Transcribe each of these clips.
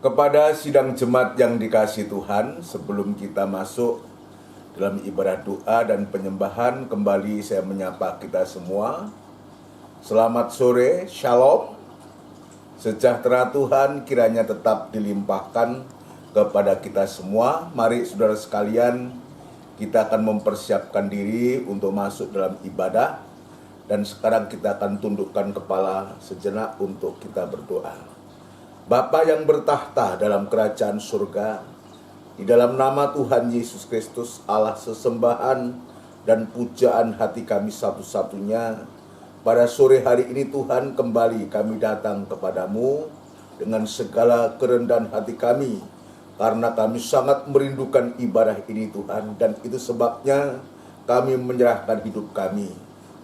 Kepada sidang jemaat yang dikasihi Tuhan, sebelum kita masuk dalam ibadah doa dan penyembahan, kembali saya menyapa kita semua. Selamat sore, Shalom. Sejahtera Tuhan kiranya tetap dilimpahkan kepada kita semua. Mari saudara sekalian, kita akan mempersiapkan diri untuk masuk dalam ibadah. Dan sekarang kita akan tundukkan kepala sejenak untuk kita berdoa. Bapa yang bertahta dalam kerajaan surga, di dalam nama Tuhan Yesus Kristus, Allah sesembahan dan pujaan hati kami satu-satunya, pada sore hari ini Tuhan kembali kami datang kepadamu dengan segala kerendahan hati kami, karena kami sangat merindukan ibadah ini Tuhan, dan itu sebabnya kami menyerahkan hidup kami.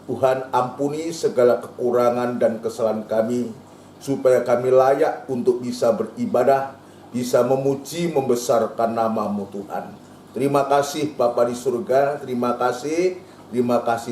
Tuhan, ampuni segala kekurangan dan kesalahan kami, supaya kami layak untuk bisa beribadah, bisa memuji, membesarkan nama-Mu Tuhan. Terima kasih Bapa di surga, terima kasih.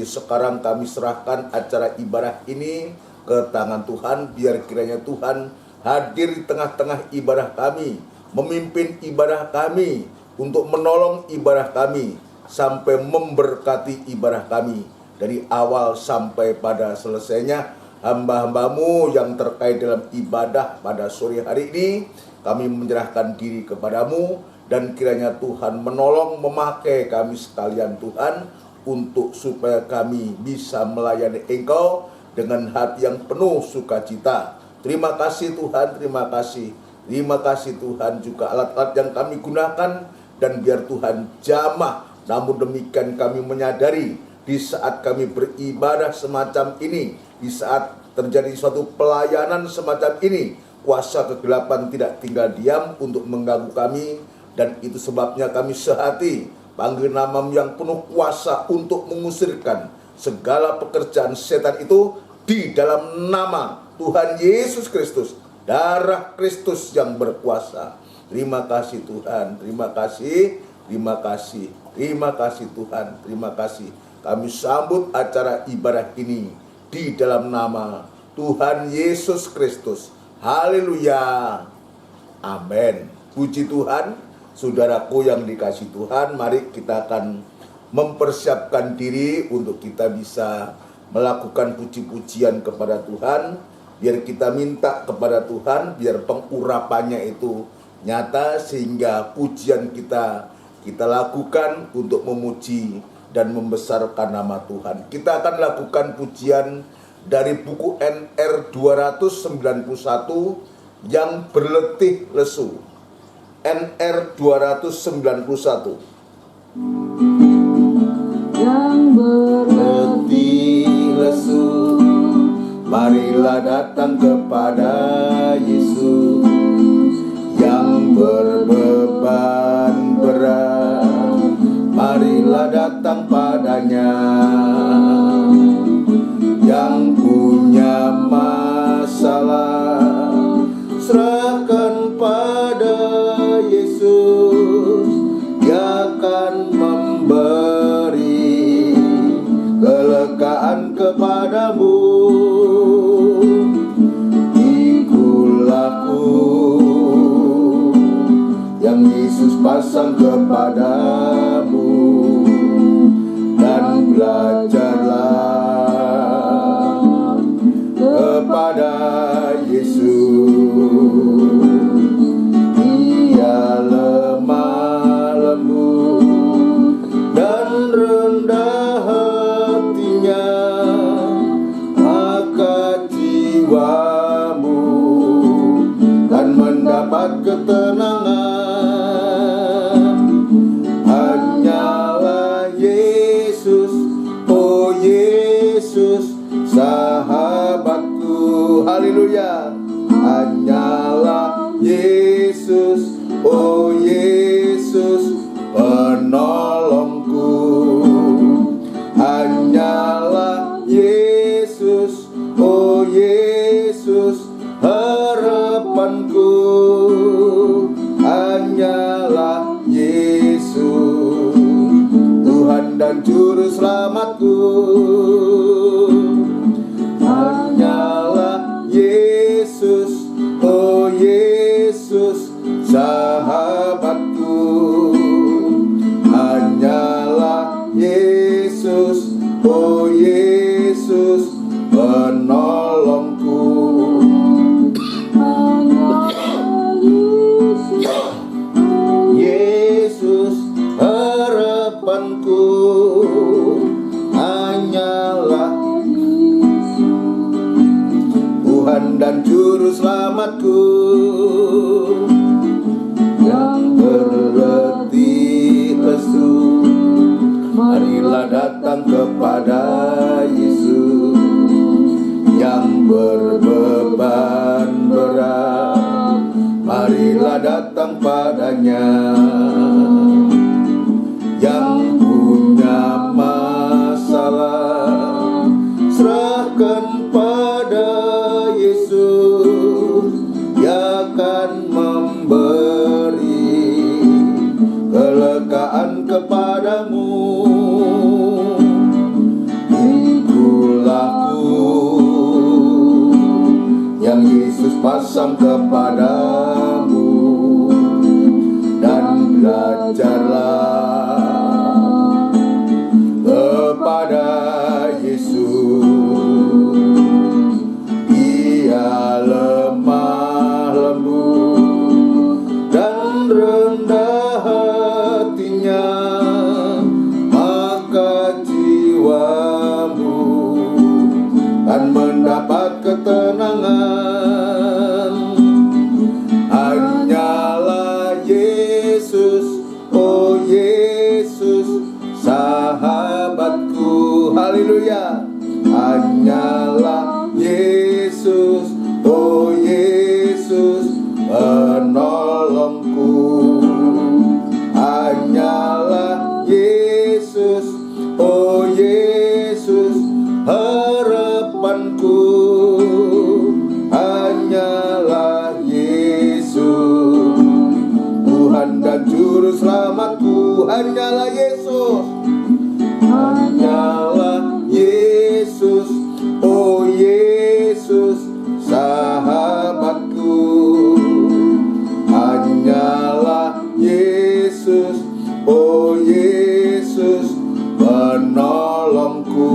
Sekarang kami serahkan acara ibadah ini ke tangan Tuhan, biar kiranya Tuhan hadir di tengah-tengah ibadah kami, memimpin ibadah kami, untuk menolong ibadah kami, sampai memberkati ibadah kami, dari awal sampai pada selesainya. Hamba-hambamu yang terkait dalam ibadah pada sore hari ini, kami menyerahkan diri kepadamu, dan kiranya Tuhan menolong memakai kami sekalian Tuhan, untuk supaya kami bisa melayani Engkau dengan hati yang penuh sukacita. Terima kasih Tuhan, terima kasih. Terima kasih Tuhan juga alat-alat yang kami gunakan, dan biar Tuhan jamah. Namun demikian kami menyadari, di saat kami beribadah semacam ini, di saat terjadi suatu pelayanan semacam ini, kuasa kegelapan tidak tinggal diam untuk mengganggu kami, dan itu sebabnya kami sehati panggil nama-Mu yang penuh kuasa untuk mengusirkan segala pekerjaan setan itu di dalam nama Tuhan Yesus Kristus, darah Kristus yang berkuasa. Terima kasih Tuhan, terima kasih, terima kasih, terima kasih Tuhan, terima kasih. Kami sambut acara ibadah ini di dalam nama Tuhan Yesus Kristus. Haleluya. Amin. Puji Tuhan. Saudaraku yang dikasihi Tuhan, mari kita akan mempersiapkan diri untuk kita bisa melakukan puji-pujian kepada Tuhan. Biar kita minta kepada Tuhan, biar pengurapannya itu nyata, sehingga pujian kita lakukan untuk memuji dan membesarkan nama Tuhan. Kita akan lakukan pujian dari buku NR 291 yang berletih lesu. NR 291 yang berletih lesu, marilah datang kepada Yesus. Yang berbeban berat, marilah datang padanya. Yang punya masalah, serahkan pada Yesus. Dia akan memberi kelegaan kepadamu. Ikutlah yang Yesus pasang kepadamu, dan belajarlah kepada Yesus. Dia lemah lembut dan rendah hatinya, maka jiwamu kan mendapat ketenangan. Hanyalah Yesus, oh Yesus, sahabatku. Haleluya. Hanyalah Yesus, oh Yesus, penolongku. Hanyalah Yesus, oh Yesus, harapanku. Hanyalah Yesus, Tuhan dan Juru Selamatku. Hanyalah Yesus, oh Yesus, oh Yesus penolongku. Yesus harapanku, hanyalah Tuhan dan Juru Selamatku, yang berletih lesu. Marilah datang kepada Yesus, yang berbeban berat. Marilah datang padanya, yang punya masalah. Serahkan pada Yesus, Dia akan memberi kelegaan kepadamu. Ikutlah yang Yesus pasang kepadamu, dan belajarlah kepada Yesus. Ia lemah lembut dan rendah hatinya, maka jiwamu akan mendapat ketenangan. Hanyalah Yesus, oh Yesus sahabatku. Haleluya. Hanyalah Yesus, oh Yesus penolongku. Hanyalah Yesus, oh Yesus harapanku. Hanyalah Yesus Tuhan dan Juru Selamatku. Hanyalah Yesus, hanyalah Yesus, oh Yesus sahabatku. Hanyalah Yesus, oh Yesus penolongku.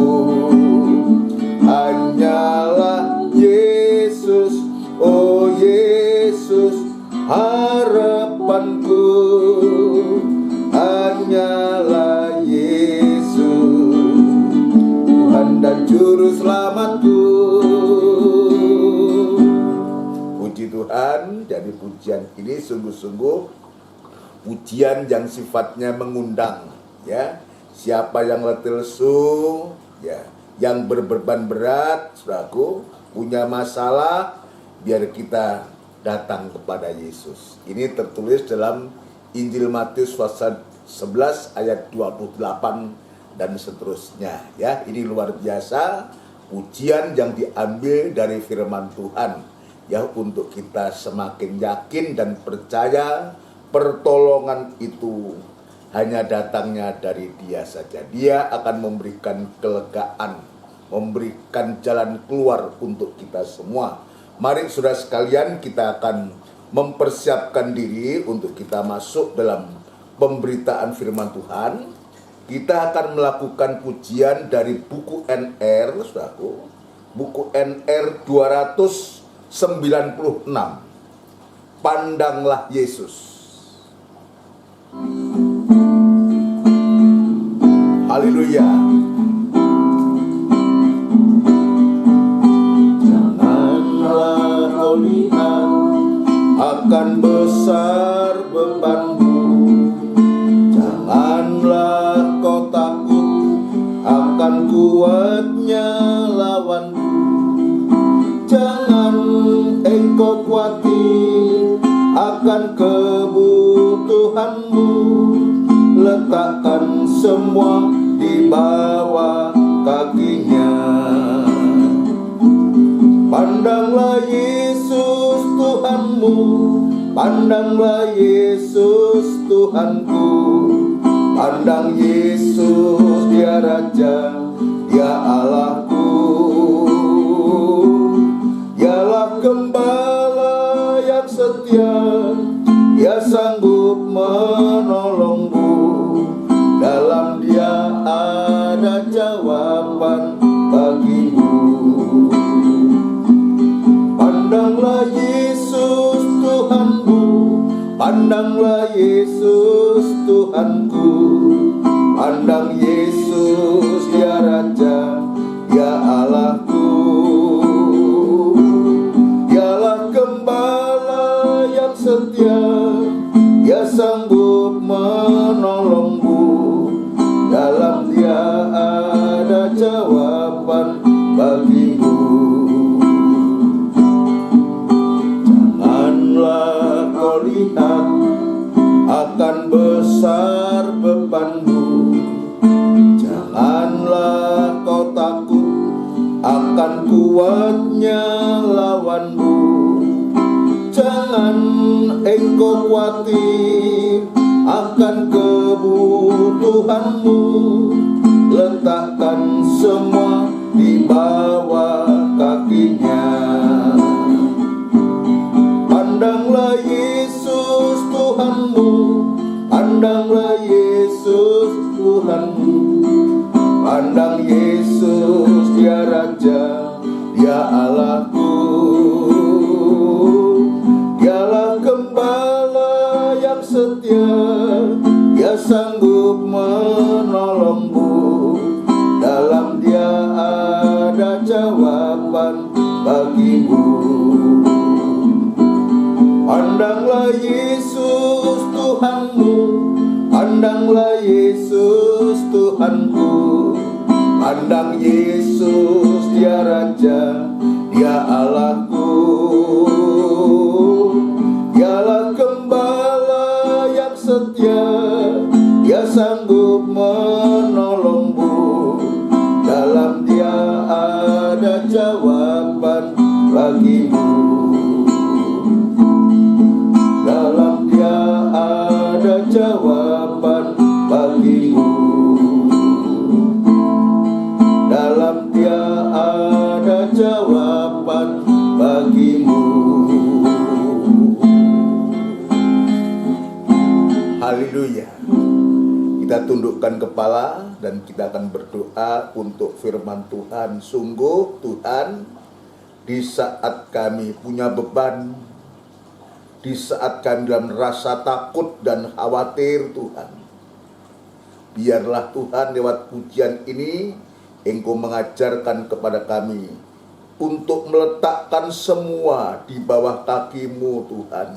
Hanyalah Yesus, oh Yesus harapanku. Hanyalah Yesus Tuhan dan Juru Selamatku. Puji Tuhan, jadi pujian ini sungguh-sungguh pujian yang sifatnya mengundang, ya. Siapa yang letih lesu, ya, yang berbeban berat, saudaraku, punya masalah, biar kita datang kepada Yesus. Ini tertulis dalam Injil Matius pasal 11 ayat 28 dan seterusnya, ya. Ini luar biasa pujian yang diambil dari firman Tuhan, ya, untuk kita semakin yakin dan percaya pertolongan itu hanya datangnya dari Dia saja. Dia akan memberikan kelegaan, memberikan jalan keluar untuk kita semua. Mari saudara sekalian, kita akan mempersiapkan diri untuk kita masuk dalam pemberitaan firman Tuhan. Kita akan melakukan pujian dari buku NR, saudaraku, buku NR 296. Pandanglah Yesus. Haleluya. Janganlah kau lihat akan besar bebanmu, janganlah kau takut akan kuatnya lawanmu. Jangan engkau khawatir akan kebutuhanmu, letakkan semua di bawah kakinya. Pandanglah Yesus Tuhanmu, pandanglah Yesus Tuhanku. Pandang Yesus, Dia Raja, Dia Allahku. Dialah Gembala yang setia, Dia sanggup menolongmu. Dalam Dia ada jawaban jawaban bagimu. Pandanglah Yesus Tuhanku, pandanglah Yesus Tuhanku. Pandang Yesus, Dia Raja, Dia Allahku. Dialah Gembala yang setia, Dia sanggup menolongmu. Dalam Dia ada jawaban bagimu. Janganlah kau lihat akan besar bebanmu. Janganlah kau takut akan kuatnya lawanmu. Jangan engkau khawatir akan kebutuhanmu. Letakkan semua di bawah kakinya. Pandanglah Yesus Tuhanmu, pandanglah Yesus Tuhanmu. Pandang Yesus, Dia Raja, Dia Allahku. Dialah Gembala yang setia, Dia sanggup menolongmu. Dalam Dia ada jawaban bagimu. Pandanglah Yesus Tuhanmu, pandanglah Yesus Tuhanku. Pandang Yesus, Dia Raja, Dia Allahku. Dialah Gembala yang setia, Dia sanggup menolongmu. Dalam Dia ada jawaban bagimu. Dalam Dia ada jawaban bagimu. Dalam Dia ada jawaban bagimu. Haleluya. Kita tundukkan kepala dan kita akan berdoa untuk firman Tuhan. Sungguh Tuhan, di saat kami punya beban, di saat kami dalam rasa takut dan khawatir, Tuhan, biarlah Tuhan lewat pujian ini Engkau mengajarkan kepada kami untuk meletakkan semua di bawah kaki-Mu, Tuhan.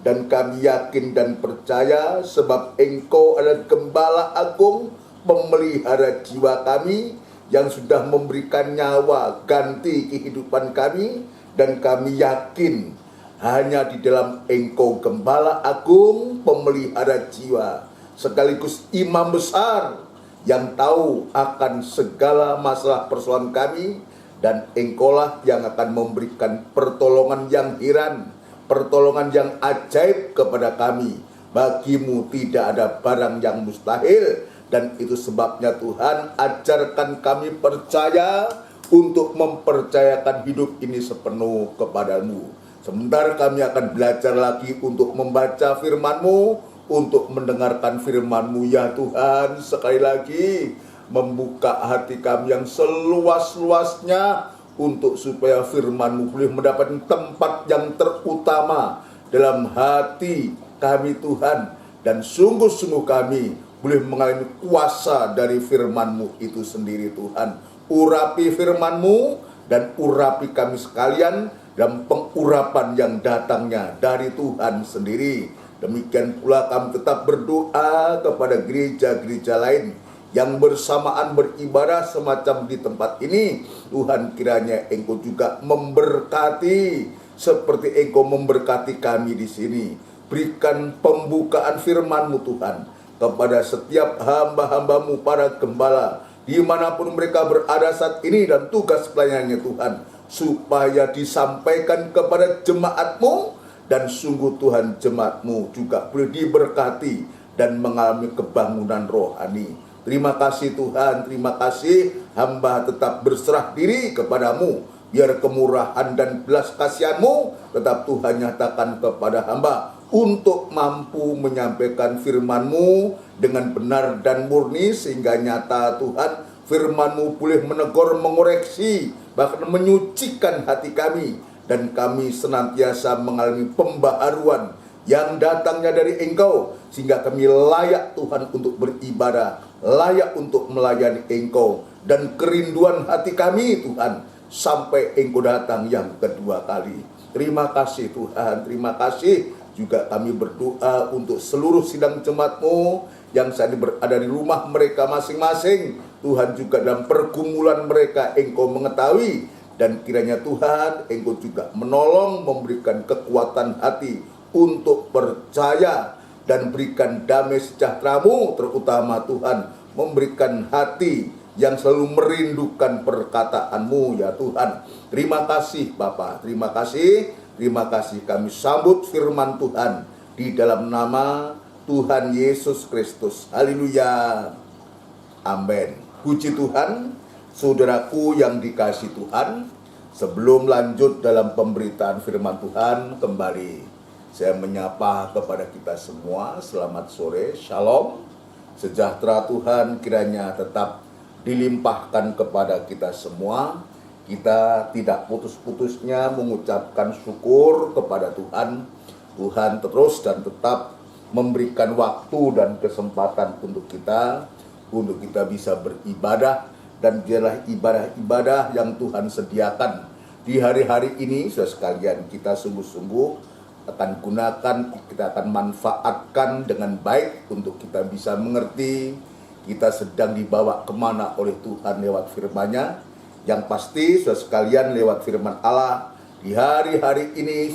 Dan kami yakin dan percaya sebab Engkau adalah Gembala Agung, pemelihara jiwa kami, yang sudah memberikan nyawa ganti kehidupan kami. Dan kami yakin hanya di dalam Engkau Gembala Agung, pemelihara jiwa, sekaligus imam besar yang tahu akan segala masalah persoalan kami. Dan Engkaulah yang akan memberikan pertolongan yang heran, pertolongan yang ajaib kepada kami. Bagimu tidak ada barang yang mustahil. Dan itu sebabnya Tuhan, ajarkan kami percaya untuk mempercayakan hidup ini sepenuh kepadamu. Sebentar kami akan belajar lagi untuk membaca firman-Mu, untuk mendengarkan firman-Mu ya Tuhan. Sekali lagi membuka hati kami yang seluas-luasnya untuk supaya firman-Mu boleh mendapatkan tempat yang terutama dalam hati kami Tuhan. Dan sungguh-sungguh kami boleh mengalami kuasa dari firman-Mu itu sendiri Tuhan. Urapi firman-Mu dan urapi kami sekalian dalam pengurapan yang datangnya dari Tuhan sendiri. Demikian pula kami tetap berdoa kepada gereja-gereja lain yang bersamaan beribadah semacam di tempat ini. Tuhan, kiranya Engkau juga memberkati seperti Engkau memberkati kami di sini. Berikan pembukaan firman-Mu Tuhan kepada setiap hamba-hamba-Mu, para gembala, dimanapun mereka berada saat ini dan tugas pelayanannya Tuhan, supaya disampaikan kepada jemaat-Mu. Dan sungguh Tuhan, jemaat-Mu juga boleh diberkati dan mengalami kebangunan rohani. Terima kasih Tuhan, terima kasih. Hamba tetap berserah diri kepadamu. Biar kemurahan dan belas kasihan-Mu tetap Tuhan nyatakan kepada hamba, untuk mampu menyampaikan firman-Mu dengan benar dan murni, sehingga nyata Tuhan firman-Mu boleh menegur, mengoreksi, bahkan menyucikan hati kami, dan kami senantiasa mengalami pembaharuan yang datangnya dari Engkau, sehingga kami layak Tuhan untuk beribadah, layak untuk melayani Engkau, dan kerinduan hati kami Tuhan sampai Engkau datang yang kedua kali. Terima kasih Tuhan, terima kasih. Juga kami berdoa untuk seluruh sidang jemaat-Mu yang saat ini berada di rumah mereka masing-masing. Tuhan, juga dalam pergumulan mereka Engkau mengetahui, dan kiranya Tuhan Engkau juga menolong, memberikan kekuatan hati untuk percaya, dan berikan damai sejahtera-Mu, terutama Tuhan memberikan hati yang selalu merindukan perkataan-Mu ya Tuhan. Terima kasih Bapa, terima kasih kami sambut firman Tuhan di dalam nama Tuhan Yesus Kristus. Haleluya. Amin. Puji Tuhan, saudaraku yang dikasihi Tuhan. Sebelum lanjut dalam pemberitaan firman Tuhan, kembali saya menyapa kepada kita semua. Selamat sore, shalom. Sejahtera Tuhan kiranya tetap dilimpahkan kepada kita semua. Kita tidak putus-putusnya mengucapkan syukur kepada Tuhan. Tuhan terus dan tetap memberikan waktu dan kesempatan untuk kita bisa beribadah, dan biarlah ibadah-ibadah yang Tuhan sediakan di hari-hari ini, saudara sekalian, kita sungguh-sungguh akan gunakan, kita akan manfaatkan dengan baik untuk kita bisa mengerti kita sedang dibawa kemana oleh Tuhan lewat firman-Nya. Yang pasti, saudara sekalian, lewat firman Allah di hari-hari ini,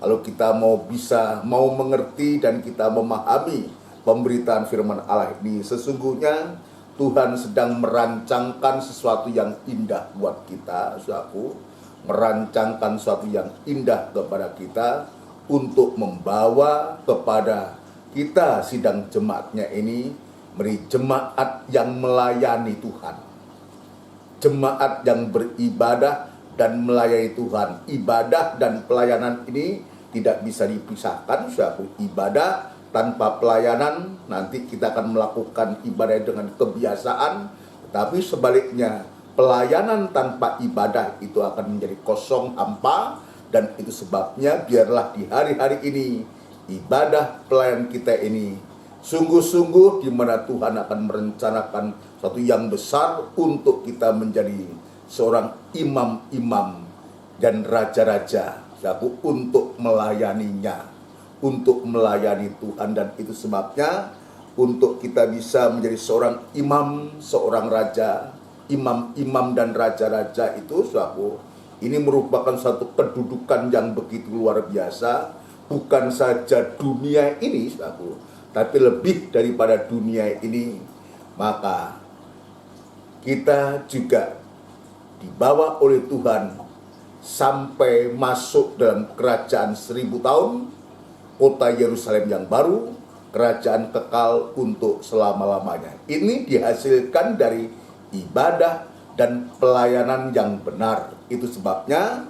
kalau kita mau mengerti dan kita memahami pemberitaan firman Allah ini, sesungguhnya Tuhan sedang merancangkan sesuatu yang indah buat kita, saudaraku. Merancangkan sesuatu yang indah kepada kita untuk membawa kepada kita sidang jemaatnya ini menjadi jemaat yang melayani Tuhan, jemaat yang beribadah dan melayani Tuhan. Ibadah dan pelayanan ini tidak bisa dipisahkan, suatu ibadah tanpa pelayanan nanti kita akan melakukan ibadah dengan kebiasaan, tetapi sebaliknya pelayanan tanpa ibadah itu akan menjadi kosong, hampa. Dan itu sebabnya biarlah di hari-hari ini ibadah pelayanan kita ini sungguh-sungguh di mana Tuhan akan merencanakan sesuatu yang besar untuk kita menjadi seorang imam-imam dan raja-raja, untuk melayaninya, untuk melayani Tuhan. Dan itu sebabnya untuk kita bisa menjadi seorang imam, seorang raja, imam-imam dan raja-raja itu, ini merupakan satu kedudukan yang begitu luar biasa. Bukan saja dunia ini, tapi lebih daripada dunia ini. Maka kita juga dibawa oleh Tuhan sampai masuk dalam kerajaan 1000 tahun, kota Yerusalem yang baru, kerajaan kekal untuk selama-lamanya. Ini dihasilkan dari ibadah dan pelayanan yang benar. Itu sebabnya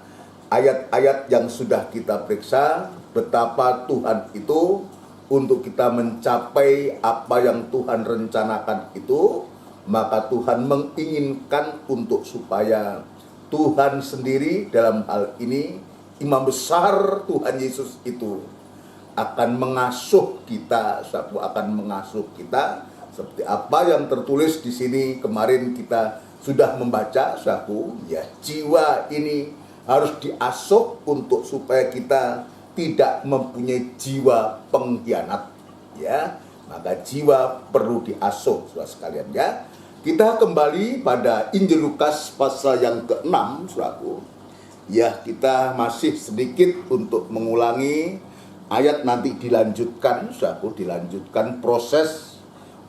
ayat-ayat yang sudah kita periksa, betapa Tuhan itu untuk kita mencapai apa yang Tuhan rencanakan itu, maka Tuhan menginginkan untuk supaya Tuhan sendiri dalam hal ini, Imam Besar Tuhan Yesus itu akan mengasuh kita, seperti apa yang tertulis di sini. Kemarin kita sudah membaca, jiwa ini harus diasuh untuk supaya kita tidak mempunyai jiwa pengkhianat, ya. Maka jiwa perlu diasuh, saudara sekalian, ya. Kita kembali pada Injil Lukas pasal yang ke-6, saudaraku. Ya, kita masih sedikit untuk mengulangi ayat, nanti dilanjutkan, saudaraku, dilanjutkan proses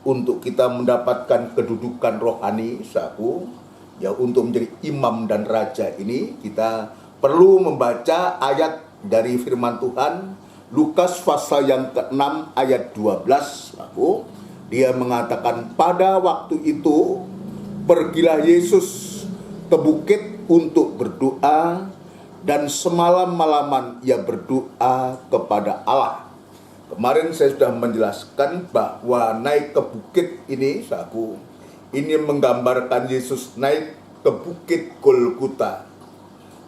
untuk kita mendapatkan kedudukan rohani, saudaraku. Ya, untuk menjadi imam dan raja ini kita perlu membaca ayat dari firman Tuhan. Lukas pasal yang ke-6 ayat 12, saudaraku. Dia mengatakan, pada waktu itu pergilah Yesus ke bukit untuk berdoa, dan semalam-malaman ia berdoa kepada Allah. Kemarin saya sudah menjelaskan bahwa naik ke bukit ini, saudaraku, ini menggambarkan Yesus naik ke bukit Golgota.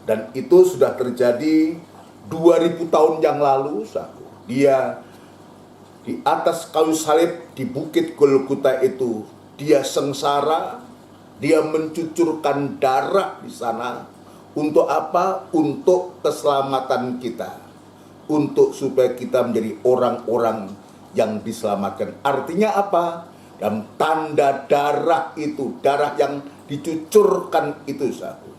Dan itu sudah terjadi 2000 tahun yang lalu, saudaraku. Dia di atas kayu salib di bukit Golgota itu, dia sengsara, dia mencucurkan darah di sana. Untuk apa? Untuk keselamatan kita. Untuk supaya kita menjadi orang-orang yang diselamatkan. Artinya apa? Dan tanda darah itu, darah yang dicucurkan itu, saudaraku.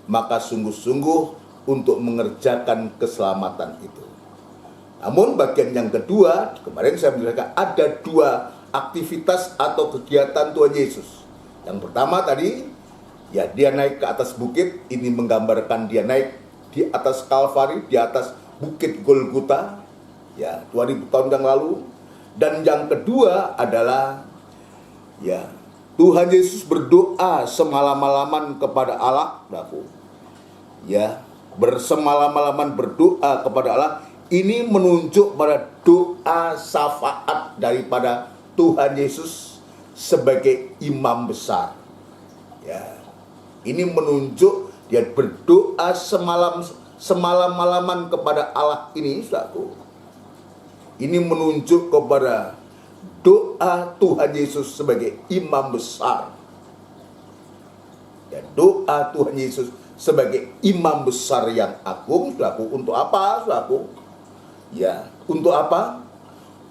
Maka sungguh-sungguh untuk mengerjakan keselamatan itu. Namun bagian yang kedua, kemarin saya menjelaskan ada 2 aktivitas atau kegiatan Tuhan Yesus. Yang pertama tadi, ya dia naik ke atas bukit, ini menggambarkan dia naik di atas Kalvari, di atas bukit Golgota, ya 2000 tahun yang lalu. Dan yang kedua adalah, ya Tuhan Yesus berdoa semalam-malaman kepada Allah, ya bersemalam-malaman berdoa kepada Allah. Ini menunjuk pada doa syafaat daripada Tuhan Yesus sebagai imam besar. Ya, ini menunjuk dia berdoa semalam-malaman kepada Allah ini, saudaraku. Ini menunjuk kepada doa Tuhan Yesus sebagai imam besar. Ya, doa Tuhan Yesus sebagai imam besar yang agung, saudaraku. Untuk apa, saudaraku? Ya, untuk apa?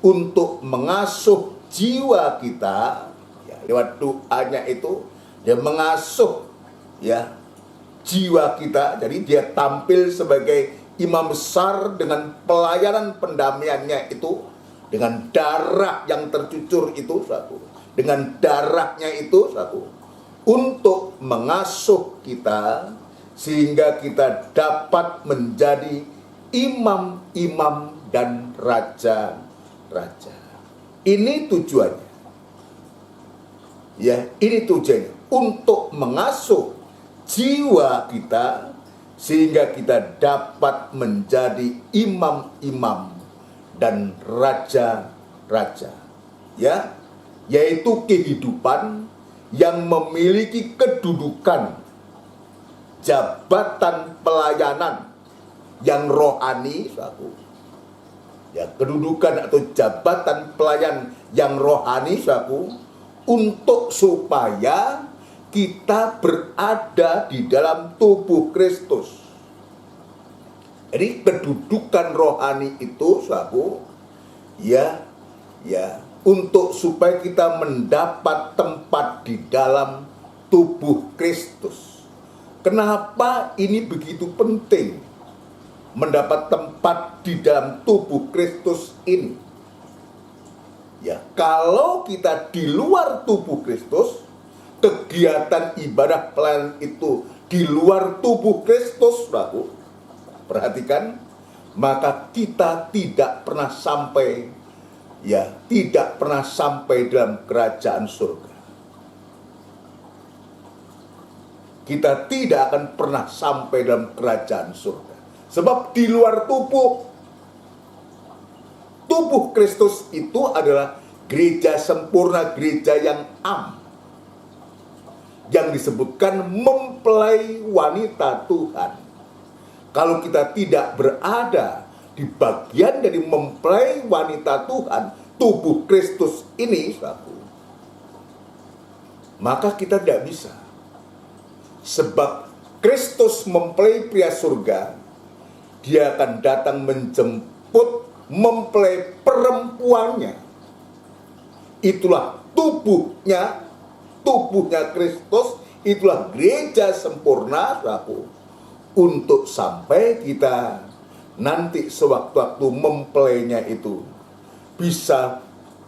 Untuk mengasuh jiwa kita, ya, lewat doanya itu dia mengasuh, ya, jiwa kita. Jadi dia tampil sebagai imam besar dengan pelayanan pendamaiannya itu, dengan darah yang tercucur itu, saudaraku. Dengan darahnya itu, saudaraku, untuk mengasuh kita sehingga kita dapat menjadi imam-imam dan raja-raja. Ini tujuannya. Ya, ini tujuannya untuk mengasuh jiwa kita sehingga kita dapat menjadi imam-imam dan raja-raja. Ya, yaitu kehidupan yang memiliki kedudukan jabatan pelayanan yang rohani, saudaraku. Ya, kedudukan atau jabatan pelayan yang rohani, saudaraku, untuk supaya kita berada di dalam tubuh Kristus. Jadi kedudukan rohani itu, saudaraku, ya, untuk supaya kita mendapat tempat di dalam tubuh Kristus. Kenapa ini begitu penting mendapat tempat di dalam tubuh Kristus ini? Ya, kalau kita di luar tubuh Kristus, kegiatan ibadah pelayanan itu di luar tubuh Kristus, saudaraku, perhatikan, maka kita tidak pernah sampai, ya, tidak pernah sampai dalam kerajaan surga. Kita tidak akan pernah sampai dalam kerajaan surga. Sebab di luar tubuh Kristus itu adalah gereja sempurna, gereja yang am. Yang disebutkan mempelai wanita Tuhan. Kalau kita tidak berada di bagian dari mempelai wanita Tuhan, tubuh Kristus ini, maka kita tidak bisa. Sebab Kristus mempelai pria surga, dia akan datang menjemput mempelai perempuannya. Itulah tubuhnya Kristus, itulah gereja sempurna, saudaraku. Untuk sampai kita nanti sewaktu-waktu mempelainya itu bisa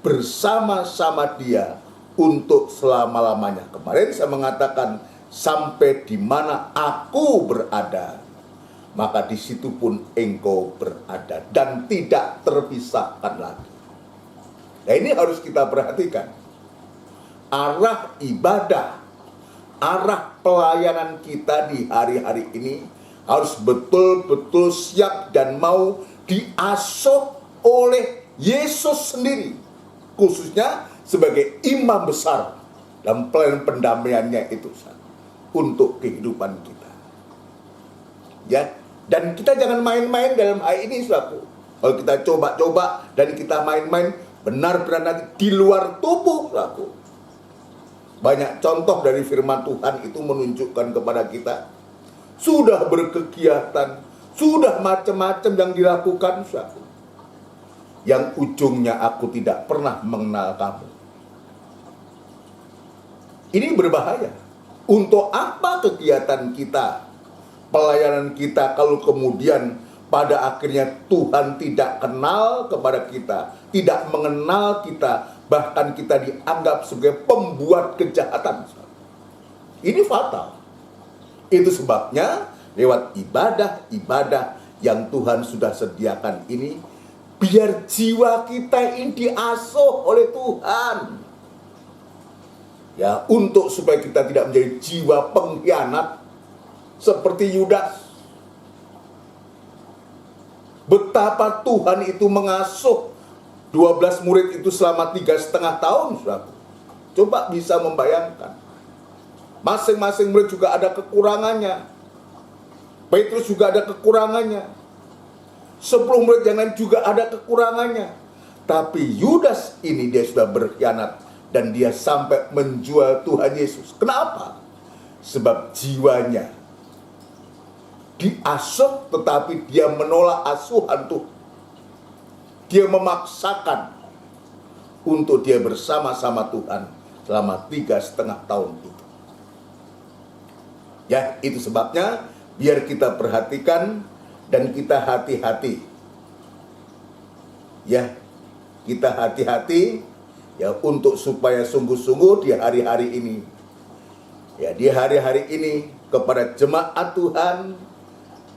bersama-sama dia untuk selama-lamanya. Kemarin saya mengatakan, sampai di mana aku berada, maka di situ pun engkau berada dan tidak terpisahkan lagi. Nah, ini harus kita perhatikan. Arah ibadah, arah pelayanan kita di hari-hari ini harus betul-betul siap dan mau diasuh oleh Yesus sendiri, khususnya sebagai imam besar. dalam plan pendamaiannya itu untuk kehidupan kita. Ya, dan kita jangan main-main dalam hal ini, saudaraku. Kalau kita coba-coba dan kita main-main, benar-benar nanti di luar tubuh, saudaraku. Banyak contoh dari firman Tuhan itu menunjukkan kepada kita, sudah berkegiatan, sudah macam-macam yang dilakukan, saudaraku, yang ujungnya aku tidak pernah mengenal kamu. Ini berbahaya. Untuk apa kegiatan kita, pelayanan kita, kalau kemudian pada akhirnya Tuhan tidak kenal kepada kita, tidak mengenal kita, bahkan kita dianggap sebagai pembuat kejahatan. Ini fatal. Itu sebabnya lewat ibadah-ibadah yang Tuhan sudah sediakan ini, biar jiwa kita ini diasuh oleh Tuhan. Ya, untuk supaya kita tidak menjadi jiwa pengkhianat seperti Yudas. Betapa Tuhan itu mengasuh 12 murid itu selama 3,5 tahun, saudara. Coba bisa membayangkan. Masing-masing murid juga ada kekurangannya. Petrus juga ada kekurangannya. 10 murid yang lain juga ada kekurangannya. Tapi Yudas ini dia sudah berkhianat dan dia sampai menjual Tuhan Yesus. Kenapa? Sebab jiwanya diasuh tetapi dia menolak asuhan Tuhan. Dia memaksakan untuk dia bersama-sama Tuhan selama 3,5 tahun itu. Ya, itu sebabnya biar kita perhatikan dan kita hati-hati. Ya, kita hati-hati ya, untuk supaya sungguh-sungguh di hari-hari ini. Ya, di hari-hari ini kepada jemaat Tuhan,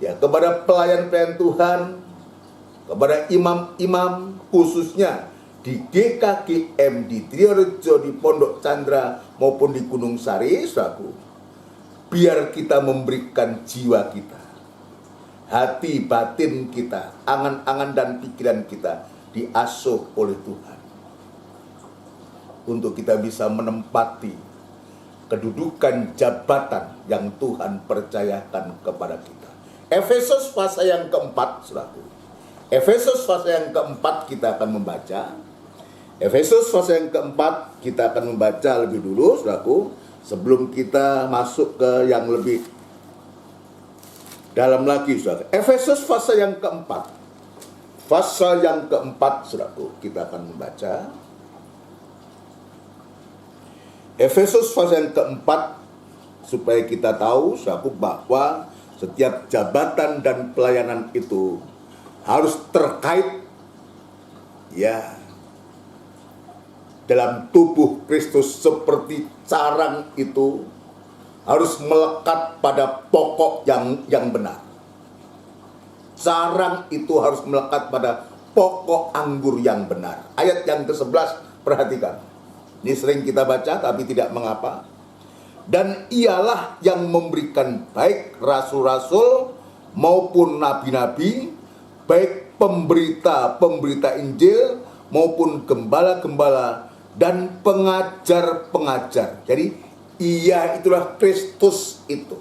ya, kepada pelayan-pelayan Tuhan, kepada imam-imam khususnya di GKGM, di Triorejo, di Pondok Chandra maupun di Gunung Sari, saudaraku, biar kita memberikan jiwa kita, hati batin kita, angan-angan dan pikiran kita diasuh oleh Tuhan, untuk kita bisa menempati kedudukan jabatan yang Tuhan percayakan kepada kita. Efesus pasal yang keempat, saudaraku. Efesus pasal yang keempat kita akan membaca. Efesus pasal yang keempat kita akan membaca lebih dulu, saudaraku, sebelum kita masuk ke yang lebih dalam lagi, saudara. Efesus pasal yang keempat. Pasal yang keempat, saudaraku, kita akan membaca. Efesus pasal yang keempat, supaya kita tahu, saudaraku, bahwa setiap jabatan dan pelayanan itu harus terkait, ya, dalam tubuh Kristus seperti carang itu harus melekat pada pokok yang benar. Carang itu harus melekat pada pokok anggur yang benar. Ayat yang ke-11, perhatikan. Ini sering kita baca tapi tidak mengapa. Dan ialah yang memberikan baik rasul-rasul maupun nabi-nabi, baik pemberita-pemberita Injil maupun gembala-gembala dan pengajar-pengajar. Jadi ia itulah Kristus itu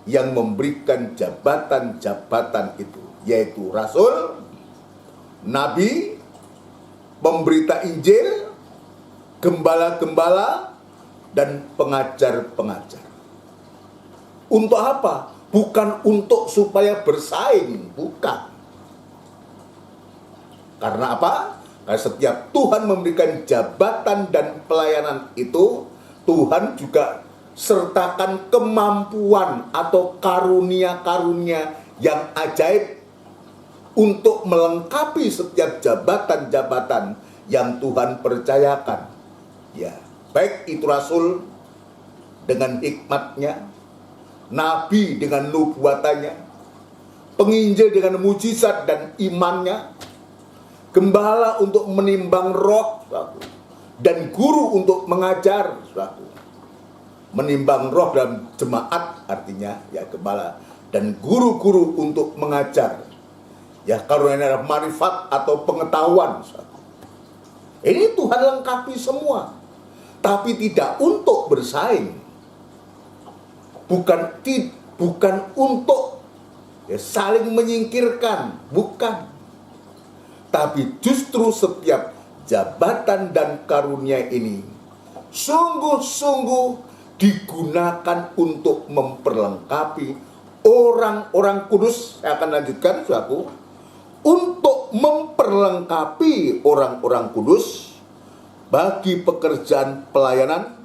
yang memberikan jabatan-jabatan itu, yaitu rasul, nabi, pemberita Injil, gembala-gembala, dan pengajar-pengajar. Untuk apa? Bukan untuk supaya bersaing, bukan. Karena apa? Karena setiap Tuhan memberikan jabatan dan pelayanan itu, Tuhan juga sertakan kemampuan atau karunia-karunia yang ajaib untuk melengkapi setiap jabatan-jabatan yang Tuhan percayakan. Ya, baik itu rasul dengan hikmatnya, nabi dengan nubuatannya, penginjil dengan mujizat dan imannya, gembala untuk menimbang roh, dan guru untuk mengajar. Menimbang roh dalam jemaat artinya ya gembala, dan guru-guru untuk mengajar. Ya, karunia marifat atau pengetahuan. Ini Tuhan lengkapi semua, tapi tidak untuk bersaing, bukan untuk saling menyingkirkan, bukan. Tapi justru setiap jabatan dan karunia ini sungguh-sungguh digunakan untuk memperlengkapi orang-orang kudus. Saya akan lanjutkan, saudaraku. Untuk memperlengkapi orang-orang kudus bagi pekerjaan pelayanan,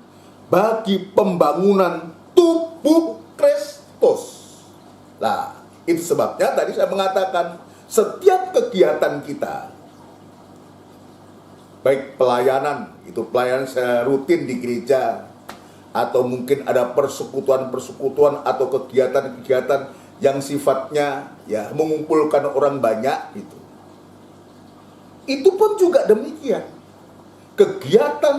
bagi pembangunan tubuh Kristus. Nah, itu sebabnya tadi saya mengatakan setiap kegiatan kita, baik pelayanan, itu pelayanan saya rutin di gereja, atau mungkin ada persekutuan-persekutuan atau kegiatan-kegiatan yang sifatnya mengumpulkan orang banyak, itu pun juga demikian.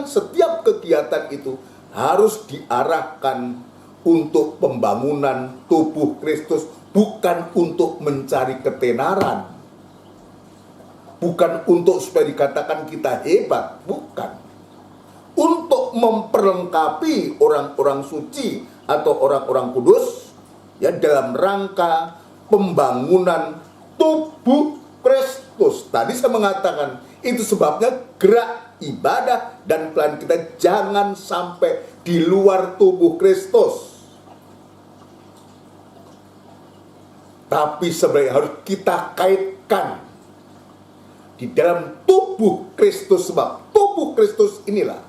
Setiap kegiatan itu harus diarahkan untuk pembangunan tubuh Kristus, bukan untuk mencari ketenaran, bukan untuk supaya dikatakan kita hebat, bukan. Untuk memperlengkapi orang-orang suci atau orang-orang kudus dalam rangka pembangunan tubuh Kristus. Tadi saya mengatakan itu sebabnya gerak ibadah dan pelayanan kita jangan sampai di luar tubuh Kristus. Tapi sebenarnya harus kita kaitkan di dalam tubuh Kristus, sebab tubuh Kristus inilah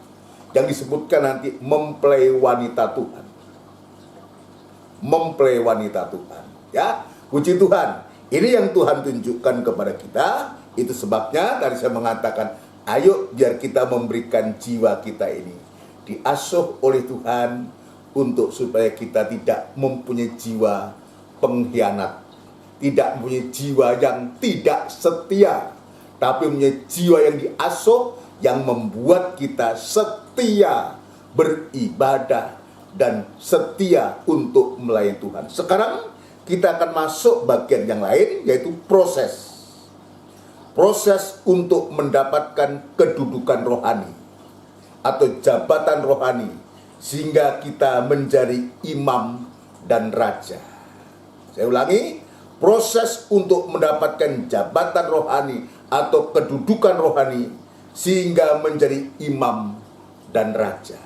yang disebutkan nanti mempelai wanita Tuhan. Mempelai wanita Tuhan. Ya, puji Tuhan. Ini yang Tuhan tunjukkan kepada kita. Itu sebabnya tadi saya mengatakan, ayo biar kita memberikan jiwa kita ini diasuh oleh Tuhan untuk supaya kita tidak mempunyai jiwa pengkhianat, tidak mempunyai jiwa yang tidak setia, tapi mempunyai jiwa yang diasuh, yang membuat kita setia beribadah dan setia untuk melayani Tuhan. Sekarang kita akan masuk bagian yang lain, yaitu proses untuk mendapatkan kedudukan rohani atau jabatan rohani, sehingga kita menjadi imam dan raja. Saya ulangi, proses untuk mendapatkan jabatan rohani atau kedudukan rohani sehingga menjadi imam dan raja.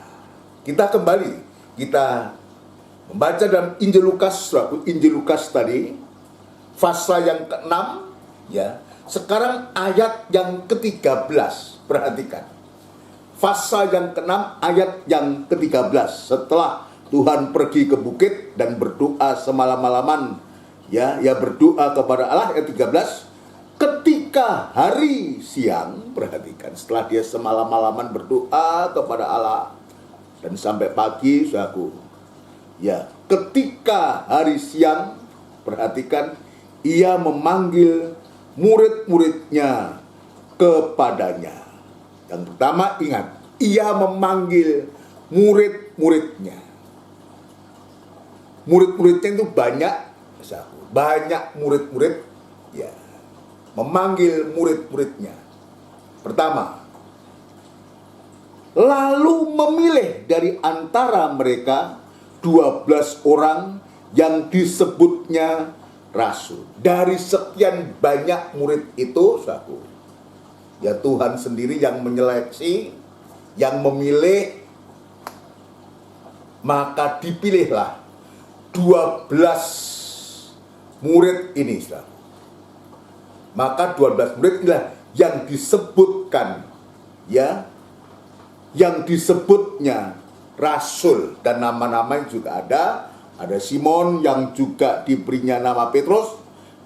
Kita kembali, kita membaca dalam Injil Lukas tadi, pasal yang ke-6, sekarang ayat yang ke-13, perhatikan. Pasal yang ke-6 ayat yang ke-13, setelah Tuhan pergi ke bukit dan berdoa semalam-malaman, berdoa kepada Allah, ayat 13. Ketika hari siang, perhatikan, setelah dia semalam-malaman berdoa kepada Allah dan sampai pagi, saudaraku, ketika hari siang, perhatikan, ia memanggil murid-muridnya kepadanya. Yang pertama, ingat, ia memanggil murid-muridnya. Murid-muridnya itu banyak murid-murid, memanggil murid-muridnya. Pertama, lalu memilih dari antara mereka 12 orang yang disebutnya rasul. Dari sekian banyak murid itu, Tuhan sendiri yang menyeleksi, yang memilih, maka dipilihlah 12 murid ini, Maka 12 murid inilah yang disebutkan, yang disebutnya rasul, dan nama-namanya juga ada. Ada Simon yang juga diberinya nama Petrus,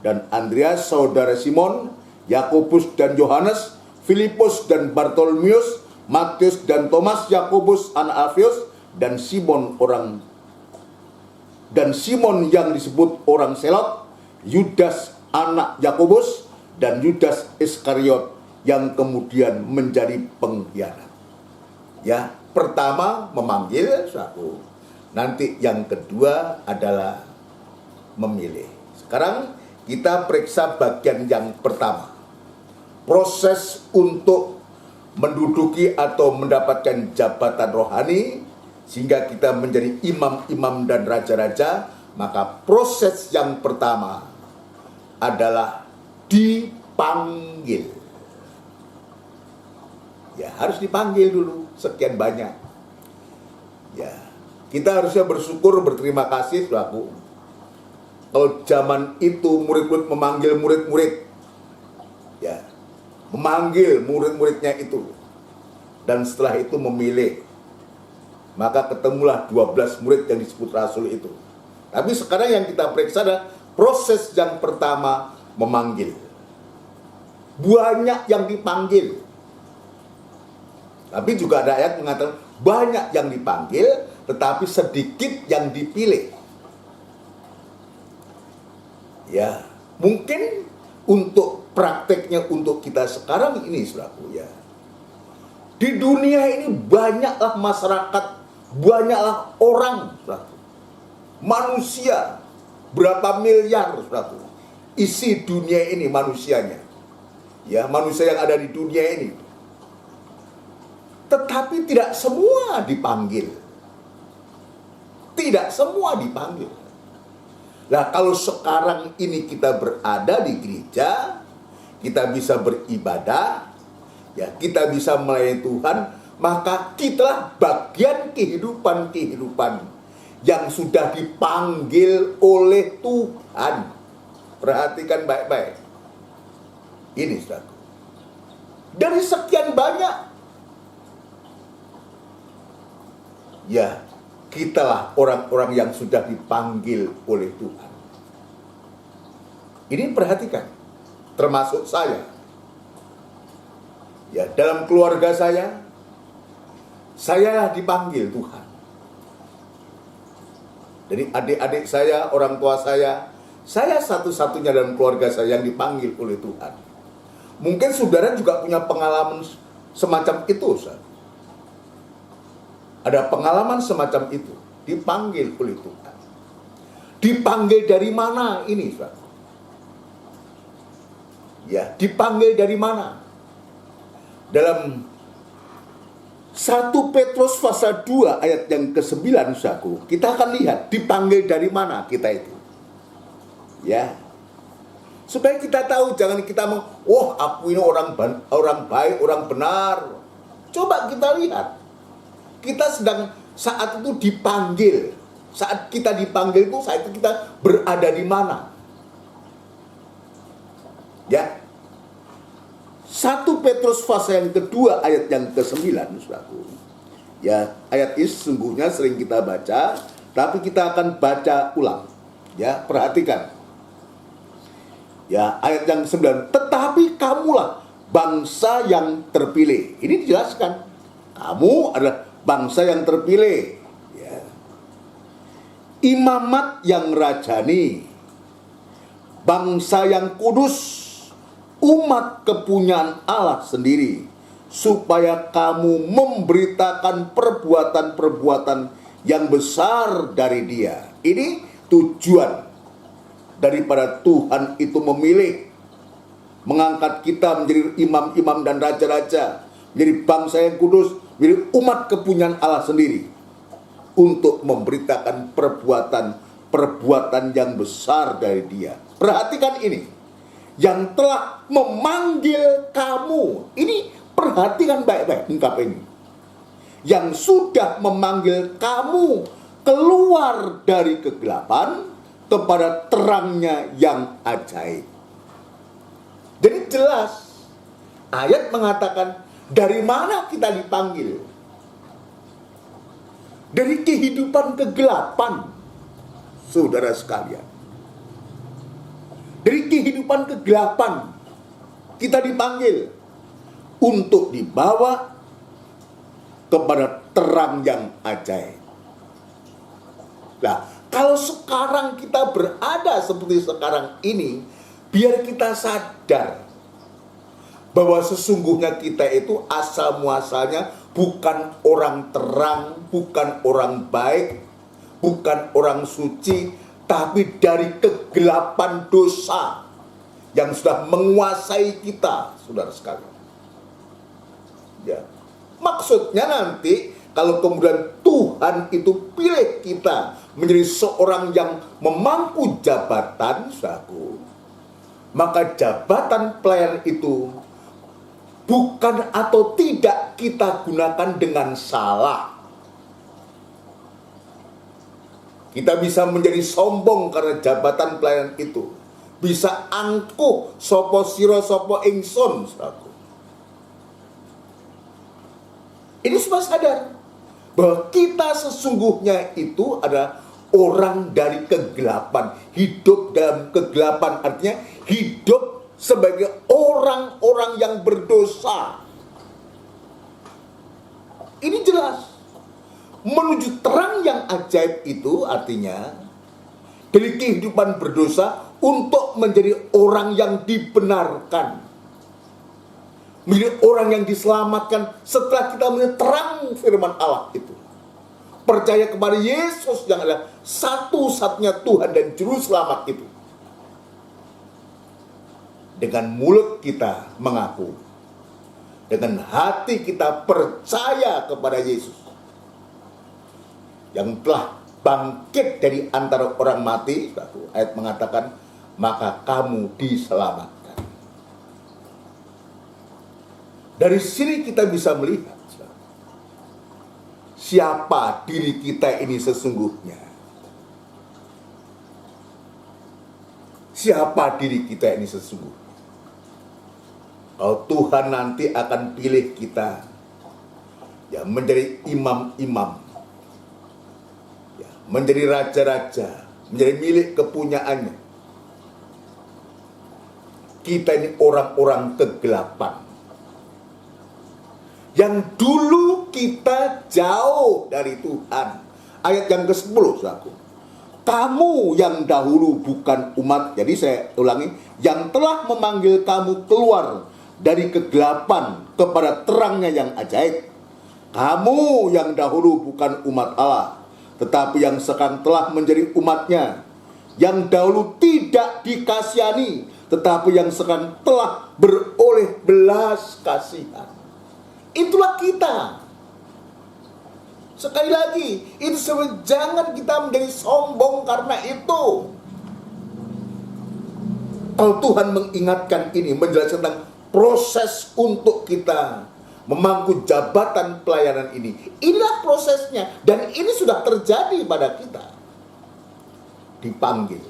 dan Andreas saudara Simon, Yakobus dan Yohanes, Filipus dan Bartolomeus, Matius dan Thomas, Yakobus anak Alfeus, dan Simon yang disebut orang Selot, Yudas anak Yakobus, dan Yudas Iskariot yang kemudian menjadi pengkhianat. Pertama memanggil, nanti yang kedua adalah memilih. Sekarang kita periksa bagian yang pertama. Proses untuk menduduki atau mendapatkan jabatan rohani, sehingga kita menjadi imam-imam dan raja-raja, maka proses yang pertama adalah dipanggil. Ya, harus dipanggil dulu, sekian banyak. Ya, kita harusnya bersyukur, berterima kasih, saudaraku. Kalau zaman itu murid-murid memanggil murid-murid, ya, memanggil murid-muridnya itu, dan setelah itu memilih, maka ketemulah 12 murid yang disebut rasul itu. Tapi sekarang yang kita periksa adalah proses yang pertama, memanggil. Banyak yang dipanggil. Tapi juga ada ayat mengatakan banyak yang dipanggil, tetapi sedikit yang dipilih. Ya, mungkin untuk prakteknya untuk kita sekarang ini, saudaraku, ya. Di dunia ini banyaklah masyarakat, banyaklah orang, saudaraku. Manusia, berapa miliar, saudaraku. Isi dunia ini manusianya. Ya, manusia yang ada di dunia ini. Tetapi tidak semua dipanggil. Tidak semua dipanggil. Nah, kalau sekarang ini kita berada di gereja, kita bisa beribadah, ya, kita bisa melayani Tuhan, maka kita bagian kehidupan-kehidupan yang sudah dipanggil oleh Tuhan. Perhatikan baik-baik. Ini, saudara. Dari sekian banyak, ya, kitalah orang-orang yang sudah dipanggil oleh Tuhan. Ini perhatikan, termasuk saya. Ya, dalam keluarga saya dipanggil Tuhan. Jadi adik-adik saya, orang tua saya satu-satunya dalam keluarga saya yang dipanggil oleh Tuhan. Mungkin saudara juga punya pengalaman semacam itu, Ustaz. Ada pengalaman semacam itu, dipanggil oleh Tuhan. Dipanggil dari mana ini, Saudara? Ya, dipanggil dari mana? Dalam 1 Petrus pasal 2 ayat yang ke-9, Saudaraku, kita akan lihat dipanggil dari mana kita itu. Ya. Supaya kita tahu, jangan kita aku ini orang baik, orang benar. Coba kita lihat. Kita sedang saat itu dipanggil. Saat kita dipanggil itu, saat itu kita berada di mana? Ya. 1 Petrus pasal yang kedua ayat yang ke-9, saudaraku. Ya, ayat ini sesungguhnya sering kita baca, tapi kita akan baca ulang. Ya, perhatikan. Ya, ayat yang ke-9, tetapi kamulah bangsa yang terpilih. Ini dijelaskan. Kamu adalah bangsa yang terpilih, ya. Imamat yang rajani, bangsa yang kudus, umat kepunyaan Allah sendiri, supaya kamu memberitakan perbuatan-perbuatan yang besar dari Dia. Ini tujuan daripada Tuhan itu memilih, mengangkat kita menjadi imam-imam dan raja-raja, menjadi bangsa yang kudus, menjadi umat kepunyaan Allah sendiri, untuk memberitakan perbuatan yang besar dari Dia. Perhatikan ini, yang telah memanggil kamu. Ini perhatikan baik-baik ungkap ini. Yang sudah memanggil kamu keluar dari kegelapan kepada terangnya yang ajaib. Jadi jelas, ayat mengatakan dari mana kita dipanggil? Dari kehidupan kegelapan, saudara sekalian. Dari kehidupan kegelapan kita dipanggil untuk dibawa kepada terang yang ajaib. Nah, kalau sekarang kita berada seperti sekarang ini, biar kita sadar bahwa sesungguhnya kita itu asal muasalnya bukan orang terang, bukan orang baik, bukan orang suci, tapi dari kegelapan dosa yang sudah menguasai kita, saudara sekalian. Ya. Maksudnya nanti kalau kemudian Tuhan itu pilih kita menjadi seorang yang memangku jabatan, saudaraku, maka jabatan pelayan itu bukan atau tidak kita gunakan dengan salah. Kita bisa menjadi sombong karena jabatan pelayan itu. Bisa angkuh sopo siro sopo ingsun, saudaraku. Ini semua sadar bahwa kita sesungguhnya itu adalah orang dari kegelapan. Hidup dalam kegelapan artinya hidup sebagai orang-orang yang berdosa. Ini jelas. Menuju terang yang ajaib itu artinya dari kehidupan berdosa untuk menjadi orang yang dibenarkan, menjadi orang yang diselamatkan setelah kita melihat terang firman Allah itu. Percaya kepada Yesus yang adalah satu-satunya Tuhan dan Juru Selamat itu. Dengan mulut kita mengaku, dengan hati kita percaya kepada Yesus yang telah bangkit dari antara orang mati, satu ayat mengatakan, maka kamu diselamatkan. Dari sini kita bisa melihat siapa diri kita ini sesungguhnya. Siapa diri kita ini sesungguhnya. Kalau Tuhan nanti akan pilih kita ya menjadi imam-imam, ya, menjadi raja-raja, menjadi milik kepunyaannya. Kita ini orang-orang kegelapan yang dulu kita jauh dari Tuhan. Ayat yang ke-10, saudaraku. Kamu yang dahulu bukan umat, jadi saya ulangi, yang telah memanggil kamu keluar dari kegelapan kepada terangnya yang ajaib. Kamu yang dahulu bukan umat Allah, tetapi yang sekarang telah menjadi umatnya. Yang dahulu tidak dikasihani, tetapi yang sekarang telah beroleh belas kasihan. Itulah kita. Sekali lagi, itu jangan kita menjadi sombong karena itu. Kalau Tuhan mengingatkan ini, menjelaskan tentang proses untuk kita memangku jabatan pelayanan ini. Inilah prosesnya, dan ini sudah terjadi pada kita. Dipanggil.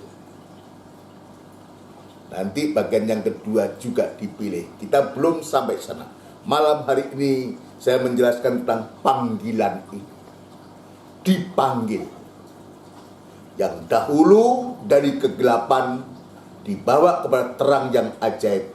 Nanti bagian yang kedua juga dipilih. Kita belum sampai sana. Malam hari ini saya menjelaskan tentang panggilan ini. Dipanggil. Yang dahulu dari kegelapan dibawa kepada terang yang ajaib.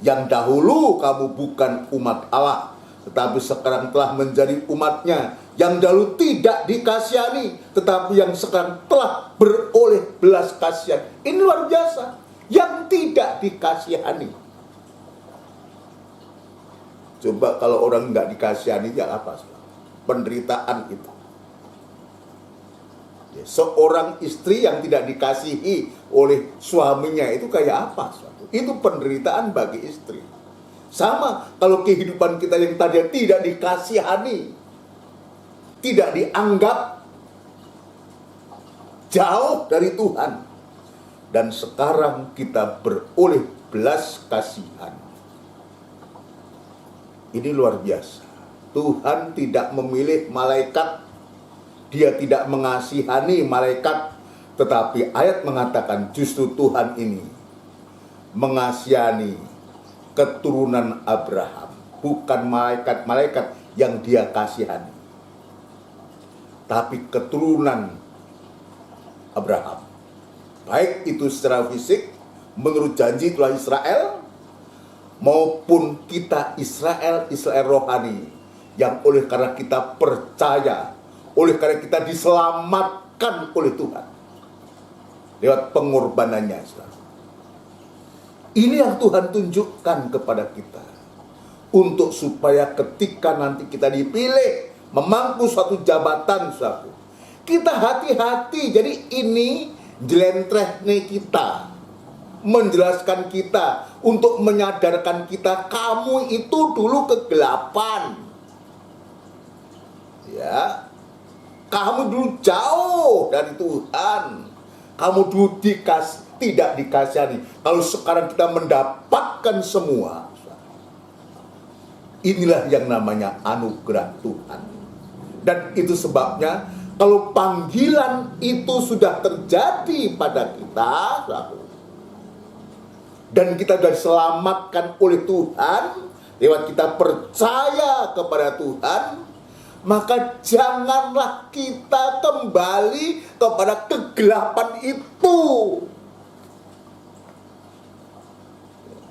Yang dahulu kamu bukan umat Allah, tetapi sekarang telah menjadi umatnya. Yang dahulu tidak dikasihani, tetapi yang sekarang telah beroleh belas kasihan. Ini luar biasa. Yang tidak dikasihani. Coba kalau orang nggak dikasihani, ya apa? Penderitaan itu. Ya, seorang istri yang tidak dikasihi oleh suaminya itu kayak apa? Itu penderitaan bagi istri. Sama kalau kehidupan kita yang tadi tidak dikasihani, tidak dianggap, jauh dari Tuhan, dan sekarang kita beroleh belas kasihan. Ini luar biasa. Tuhan tidak memilih malaikat, Dia tidak mengasihani malaikat, tetapi ayat mengatakan justru Tuhan ini mengasihani keturunan Abraham, bukan malaikat-malaikat yang Dia kasihani, tapi keturunan Abraham. Baik itu secara fisik menurut janji telah Israel, maupun kita Israel rohani, yang oleh karena kita percaya, oleh karena kita diselamatkan oleh Tuhan lewat pengorbanannya. Ini yang Tuhan tunjukkan kepada kita, untuk supaya ketika nanti kita dipilih memangku suatu jabatan, kita hati-hati. Jadi ini jelentrehne kita, menjelaskan kita, untuk menyadarkan kita, kamu itu dulu kegelapan. Ya, kamu dulu jauh dari Tuhan. Kamu dulu tidak dikasihani. Kalau sekarang kita mendapatkan semua, inilah yang namanya anugerah Tuhan. Dan itu sebabnya kalau panggilan itu sudah terjadi pada kita, dan kita sudah diselamatkan oleh Tuhan, lewat kita percaya kepada Tuhan, maka janganlah kita kembali kepada kegelapan itu.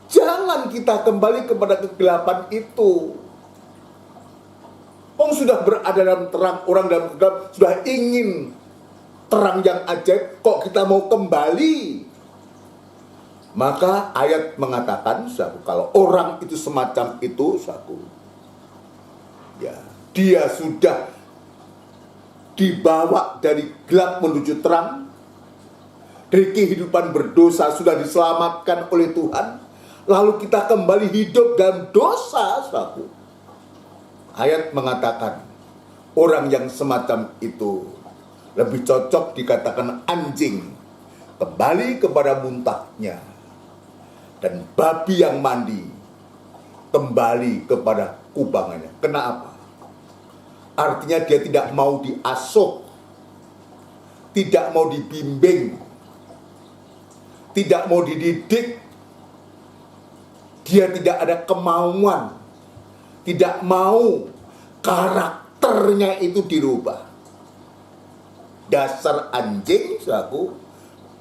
Jangan kita kembali kepada kegelapan itu. Orang sudah berada dalam terang, orang dalam gelap sudah ingin terang yang ajaib, kok kita mau kembali? Maka ayat mengatakan, kalau orang itu semacam itu, ya, dia sudah dibawa dari gelap menuju terang, dari kehidupan berdosa sudah diselamatkan oleh Tuhan, lalu kita kembali hidup dalam dosa, Ayat mengatakan, orang yang semacam itu lebih cocok dikatakan anjing, kembali kepada muntahnya, dan babi yang mandi kembali kepada kubangannya. Kenapa? Artinya dia tidak mau diasuh, tidak mau dibimbing, tidak mau dididik. Dia tidak ada kemauan, tidak mau karakternya itu dirubah. Dasar anjing,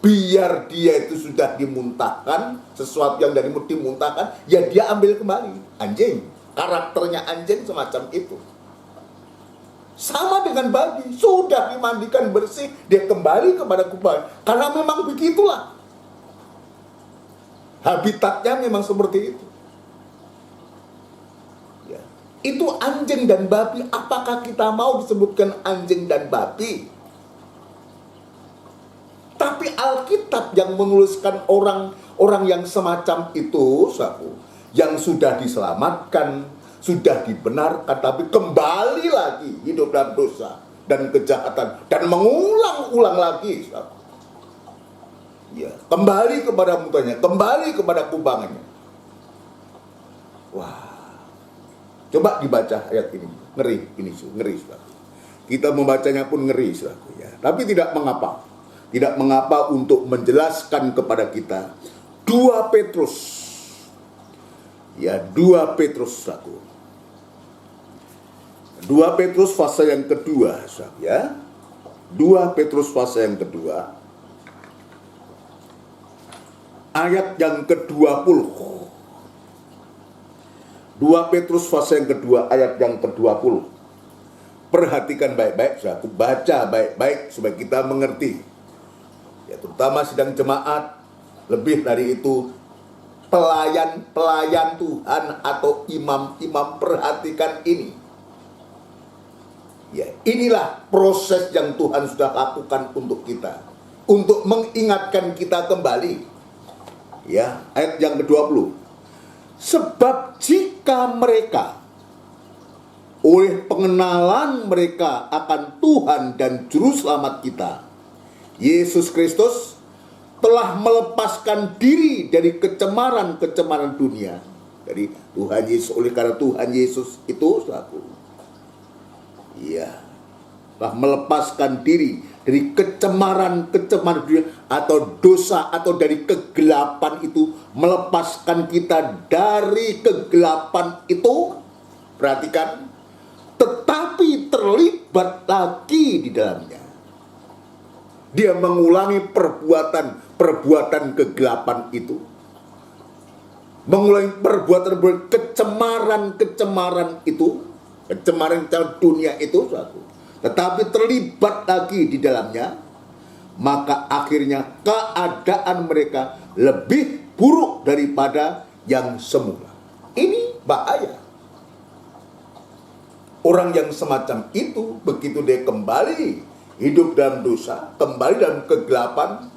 biar dia itu sudah dimuntahkan, sesuatu yang dari mulut dimuntahkan, ya dia ambil kembali. Anjing, karakternya anjing semacam itu. Sama dengan babi, sudah dimandikan bersih, dia kembali kepada kubangan. Karena memang begitulah. Habitatnya memang seperti itu. Ya. Itu anjing dan babi. Apakah kita mau disebutkan anjing dan babi? Tapi Alkitab yang menuliskan orang yang semacam itu, yang sudah diselamatkan, sudah dibenarkan, tapi kembali lagi hidup dalam dosa dan kejahatan, dan mengulang-ulang lagi, ya, kembali kepada muntahnya, kembali kepada kubangannya. Wah, coba dibaca ayat ini, ngeri, Kita membacanya pun ngeri, ya. Tapi tidak mengapa untuk menjelaskan kepada kita 2 Petrus, ya, 2 Petrus 2 Petrus pasal yang kedua, ya. 2 Petrus pasal yang kedua, ayat yang ke-20. 2 Petrus pasal yang kedua, ayat yang ke-20. Perhatikan baik-baik, baca baik-baik supaya kita mengerti. Ya, terutama sidang jemaat, lebih dari itu pelayan Tuhan atau imam-imam, perhatikan ini. Ya, inilah proses yang Tuhan sudah lakukan untuk kita, untuk mengingatkan kita kembali. Ya, ayat yang ke-20. Sebab jika mereka oleh pengenalan mereka akan Tuhan dan Juru Selamat kita, Yesus Kristus, telah melepaskan diri dari kecemaran-kecemaran dunia. Dari Tuhan Yesus, oleh karena Tuhan Yesus itu telah melepaskan diri dari kecemaran-kecemaran dunia atau dosa, atau dari kegelapan itu, melepaskan kita dari kegelapan itu. Perhatikan, tetapi terlibat lagi di dalamnya. Dia mengulangi perbuatan kegelapan itu, mengulangi perbuatan kecemaran itu, kecemaran dunia itu, tetapi terlibat lagi di dalamnya, maka akhirnya keadaan mereka lebih buruk daripada yang semula. Ini bahaya. Orang yang semacam itu, begitu dia kembali hidup dalam dosa, kembali dalam kegelapan,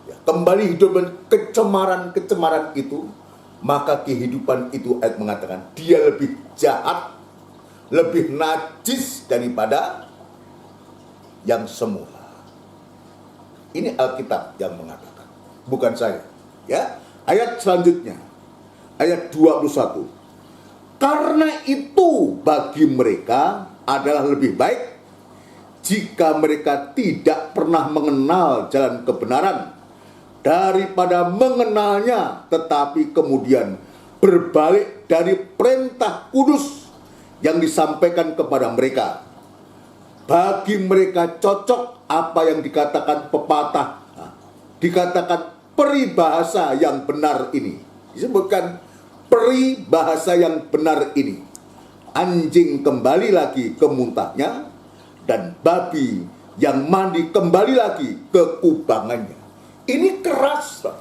Ya, kembali hidup dari kecemaran-kecemaran itu, maka kehidupan itu ayat mengatakan dia lebih jahat, lebih najis daripada yang semula. Ini Alkitab yang mengatakan, bukan saya. Ya, ayat selanjutnya, ayat 21. Karena itu bagi mereka adalah lebih baik jika mereka tidak pernah mengenal jalan kebenaran daripada mengenalnya tetapi kemudian berbalik dari perintah kudus yang disampaikan kepada mereka. Bagi mereka cocok apa yang dikatakan pepatah, dikatakan peribahasa yang benar ini. Disebutkan peribahasa yang benar ini. Anjing kembali lagi ke muntahnya, dan babi yang mandi kembali lagi ke kubangannya. Ini keras.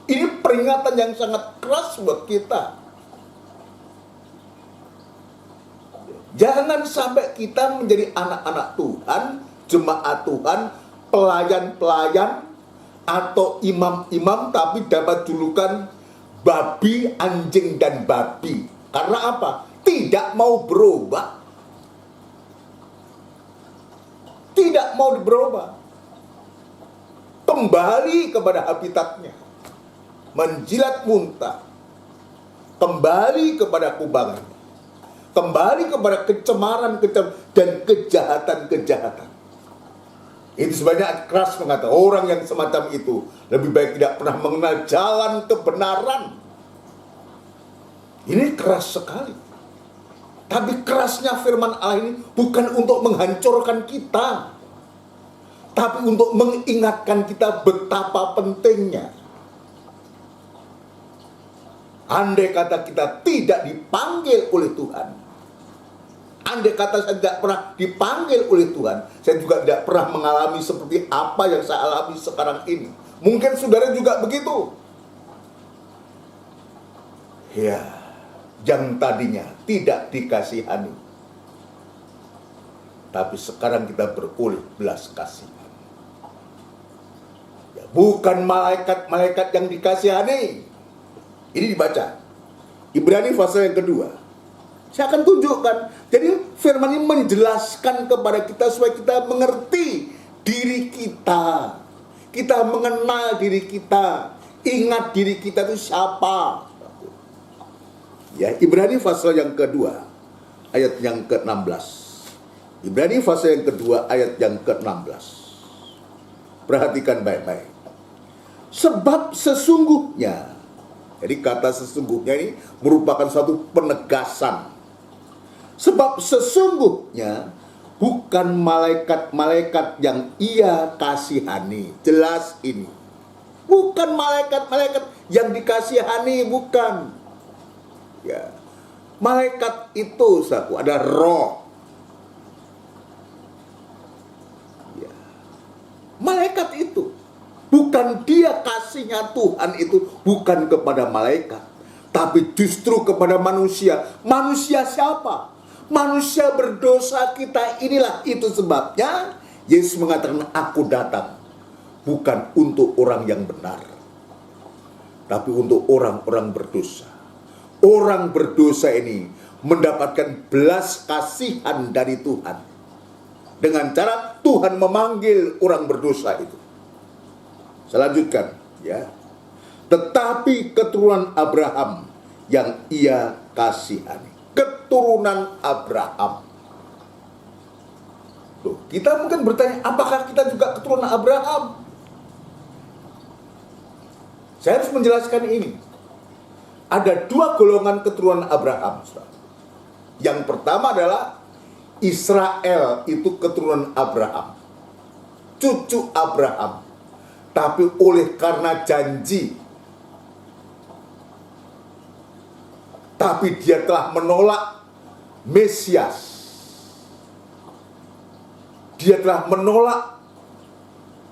Ini peringatan yang sangat keras buat kita. Jangan sampai kita menjadi anak-anak Tuhan, jemaat Tuhan, pelayan-pelayan, atau imam-imam tapi dapat julukan babi, anjing, dan babi. Karena apa? Tidak mau berubah. Tidak mau berubah. Kembali kepada habitatnya. Menjilat muntah. Kembali kepada kubangannya. Kembali kepada kecemaran dan kejahatan-kejahatan. Itu sebenarnya keras mengatakan orang yang semacam itu lebih baik tidak pernah mengenal jalan kebenaran. Ini keras sekali. Tapi kerasnya firman Allah ini bukan untuk menghancurkan kita, tapi untuk mengingatkan kita betapa pentingnya. Andai kata kita tidak dipanggil oleh Tuhan, andai kata saya tidak pernah dipanggil oleh Tuhan, saya juga tidak pernah mengalami seperti apa yang saya alami sekarang ini. Mungkin saudara juga begitu. Ya, yang tadinya tidak dikasihani, tapi sekarang kita beroleh belas kasihan. Ya, bukan malaikat-malaikat yang dikasihani. Ini dibaca Ibrani pasal yang kedua. Saya akan tunjukkan. Jadi firman ini menjelaskan kepada kita supaya kita mengerti diri kita. Kita mengenal diri kita. Ingat diri kita itu siapa. Ya, Ibrani pasal yang kedua ayat yang ke-16. Ibrani pasal yang kedua ayat yang ke-16. Perhatikan baik-baik. Sebab sesungguhnya, jadi kata sesungguhnya ini merupakan suatu penegasan. Sebab sesungguhnya bukan malaikat-malaikat yang ia kasihani. Jelas ini. Bukan malaikat-malaikat yang dikasihani, bukan. Ya. Malaikat itu, saudaraku, ada roh. Ya. Malaikat itu. Bukan dia kasihnya Tuhan itu bukan kepada malaikat, tapi justru kepada manusia. Manusia siapa? Manusia berdosa kita inilah. Itu sebabnya Yesus mengatakan, aku datang bukan untuk orang yang benar, tapi untuk orang-orang berdosa. Orang berdosa ini mendapatkan belas kasihan dari Tuhan dengan cara Tuhan memanggil orang berdosa itu. Saya lanjutkan, ya. Tetapi keturunan Abraham yang ia kasihani. Keturunan Abraham. Loh, kita mungkin bertanya, apakah kita juga keturunan Abraham? Saya harus menjelaskan ini. Ada dua golongan keturunan Abraham. Yang pertama adalah Israel, itu keturunan Abraham. Cucu Abraham. Tapi oleh karena janji, tapi dia telah menolak Mesias. Dia telah menolak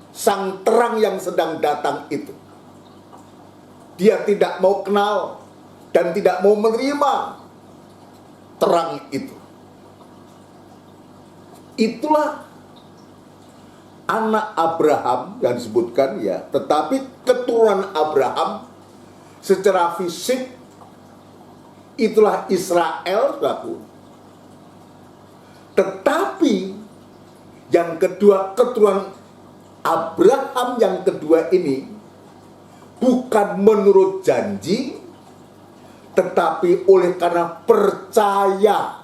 sang terang yang sedang datang itu. Dia tidak mau kenal dan tidak mau menerima terang itu. Itulah anak Abraham yang disebutkan ya, tetapi keturunan Abraham secara fisik itulah Israel, saudaraku. Tetapi yang kedua, keturunan Abraham yang kedua ini bukan menurut janji, tetapi oleh karena percaya.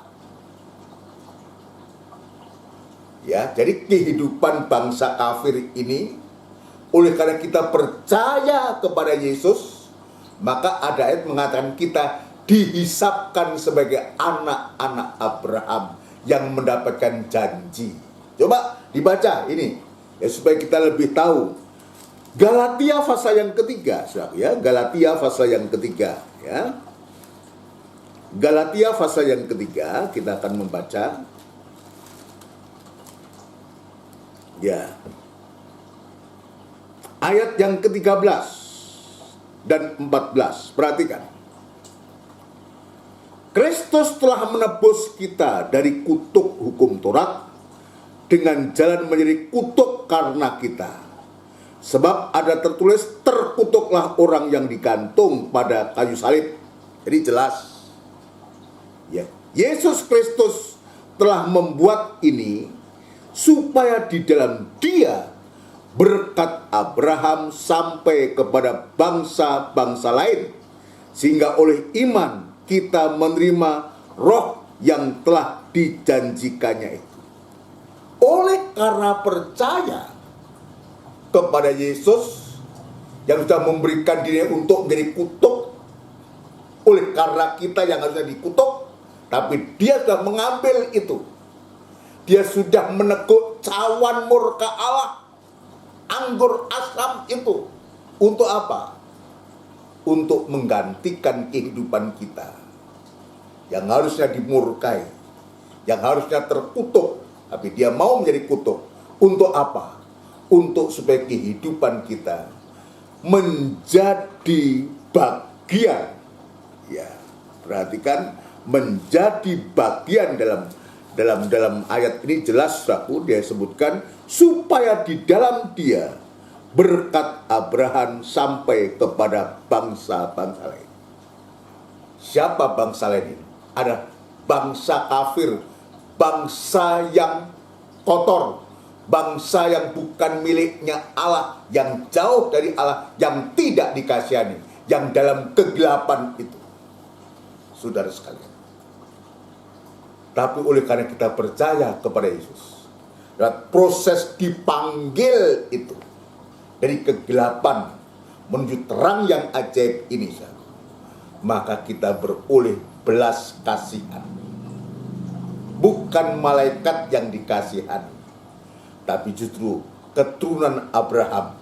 Ya, jadi kehidupan bangsa kafir ini oleh karena kita percaya kepada Yesus, maka ada ayat mengatakan kita dihisapkan sebagai anak-anak Abraham yang mendapatkan janji. Coba dibaca ini ya, supaya kita lebih tahu. Galatia pasal yang ketiga, ya, Galatia pasal yang ketiga, ya. Galatia pasal yang ketiga kita akan membaca. Ya. Ayat yang ke-13 dan 14. Perhatikan. Kristus telah menebus kita dari kutuk hukum Taurat dengan jalan menjadi kutuk karena kita. Sebab ada tertulis, terkutuklah orang yang digantung pada kayu salib. Jadi jelas. Ya, Yesus Kristus telah membuat ini supaya di dalam Dia berkat Abraham sampai kepada bangsa-bangsa lain, sehingga oleh iman kita menerima roh yang telah dijanjikannya itu. Oleh karena percaya kepada Yesus yang sudah memberikan diri untuk menjadi kutuk, oleh karena kita yang harusnya dikutuk, tapi Dia sudah mengambil itu. Dia sudah meneguk cawan murka Allah, anggur asam itu. Untuk apa? Untuk menggantikan kehidupan kita yang harusnya dimurkai, yang harusnya terkutuk, tapi Dia mau menjadi kutuk. Untuk apa? Untuk supaya kehidupan kita menjadi bagian. Ya, perhatikan, menjadi bagian dalam ayat ini jelas, saudaraku, dia sebutkan supaya di dalam Dia berkat Abraham sampai kepada bangsa-bangsa lain. Siapa bangsa lain ini? Ada bangsa kafir, bangsa yang kotor, bangsa yang bukan miliknya Allah, yang jauh dari Allah, yang tidak dikasihani, yang dalam kegelapan itu. Saudara sekalian, tapi oleh karena kita percaya kepada Yesus, dan proses dipanggil itu dari kegelapan menuju terang yang ajaib ini, maka kita beroleh belas kasihan. Bukan malaikat yang dikasihani, tapi justru keturunan Abraham,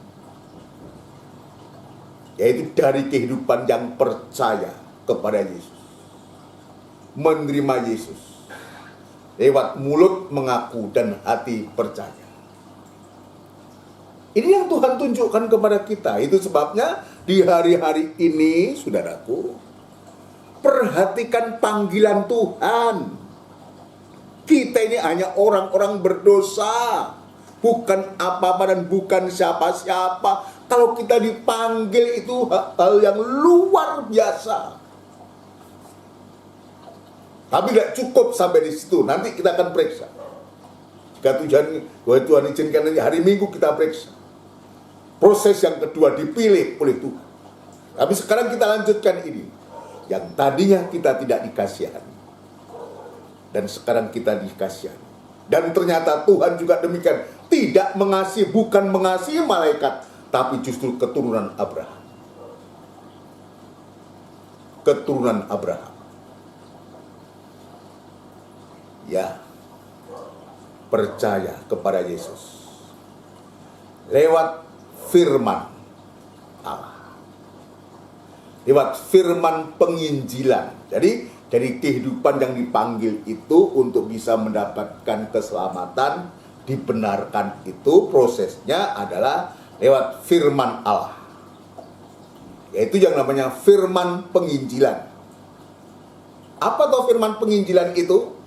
yaitu dari kehidupan yang percaya kepada Yesus, menerima Yesus lewat mulut mengaku dan hati percaya. Ini yang Tuhan tunjukkan kepada kita. Itu sebabnya di hari-hari ini, saudaraku, perhatikan panggilan Tuhan. Kita ini hanya orang-orang berdosa, bukan apa-apa dan bukan siapa-siapa. Kalau kita dipanggil itu hal yang luar biasa. Tapi tidak cukup sampai di situ. Nanti kita akan periksa. Jika Tuhan izinkan nanti hari Minggu kita periksa. Proses yang kedua, dipilih oleh Tuhan. Tapi sekarang kita lanjutkan ini. Yang tadinya kita tidak dikasihani, dan sekarang kita dikasihani. Dan ternyata Tuhan juga demikian. Tidak mengasihi, bukan mengasihi malaikat, tapi justru keturunan Abraham. Keturunan Abraham. Ya, percaya kepada Yesus lewat firman Allah, lewat firman penginjilan. Jadi dari kehidupan yang dipanggil itu untuk bisa mendapatkan keselamatan, dibenarkan, itu prosesnya adalah lewat firman Allah, yaitu yang namanya firman penginjilan. Apa tuh firman penginjilan itu?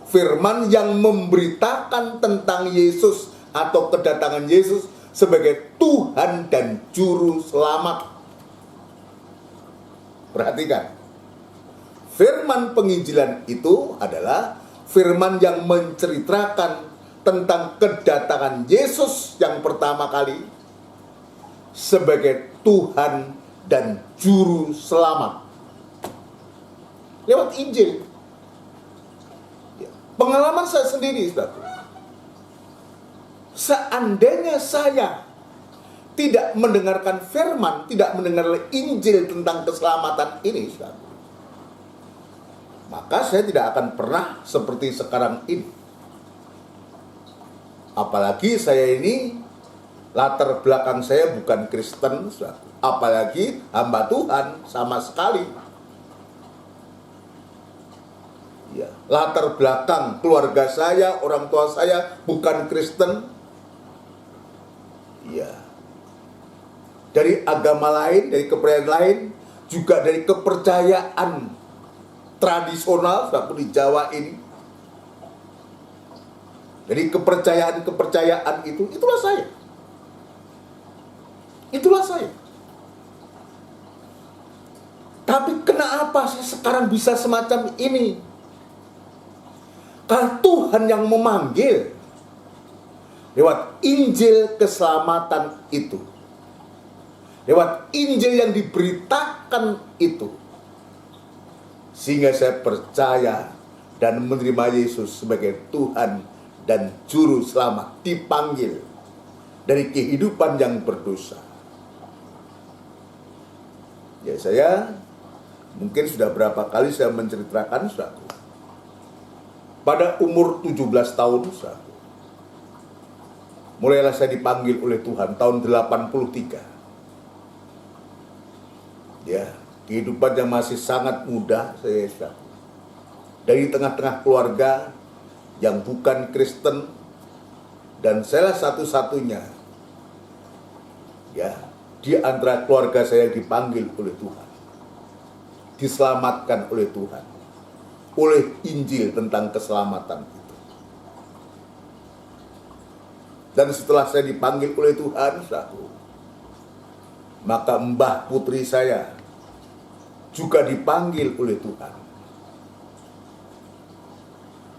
Firman yang memberitakan tentang Yesus atau kedatangan Yesus sebagai Tuhan dan Juru Selamat. Perhatikan, firman penginjilan itu adalah firman yang menceritakan tentang kedatangan Yesus yang pertama kali sebagai Tuhan dan Juru Selamat lewat Injil. Pengalaman saya sendiri, saudara. Seandainya saya tidak mendengarkan firman, tidak mendengar Injil tentang keselamatan ini, saudara, maka saya tidak akan pernah seperti sekarang ini. Apalagi saya ini latar belakang saya bukan Kristen, saudara. Apalagi hamba Tuhan sama sekali. Ya, latar belakang keluarga saya, orang tua saya bukan Kristen. Ya. Dari agama lain, dari kepercayaan lain, juga dari kepercayaan tradisional seperti di Jawa ini. Dari kepercayaan itu, itulah saya. Itulah saya. Tapi kenapa saya sekarang bisa semacam ini? Karena Tuhan yang memanggil lewat Injil keselamatan itu. Lewat Injil yang diberitakan itu. Sehingga saya percaya dan menerima Yesus sebagai Tuhan dan Juru Selamat. Dipanggil dari kehidupan yang berdosa. Ya, saya mungkin sudah berapa kali saya menceritakan, saudara. Pada umur 17 tahun, saudara, mulailah saya dipanggil oleh Tuhan tahun 83. Ya, kehidupan yang masih sangat muda saya, saudara. Dari tengah-tengah keluarga yang bukan Kristen, dan saya satu-satunya ya di antara keluarga saya dipanggil oleh Tuhan, diselamatkan oleh Tuhan, oleh Injil tentang keselamatan itu. Dan setelah saya dipanggil oleh Tuhan, maka mbah putri saya juga dipanggil oleh Tuhan.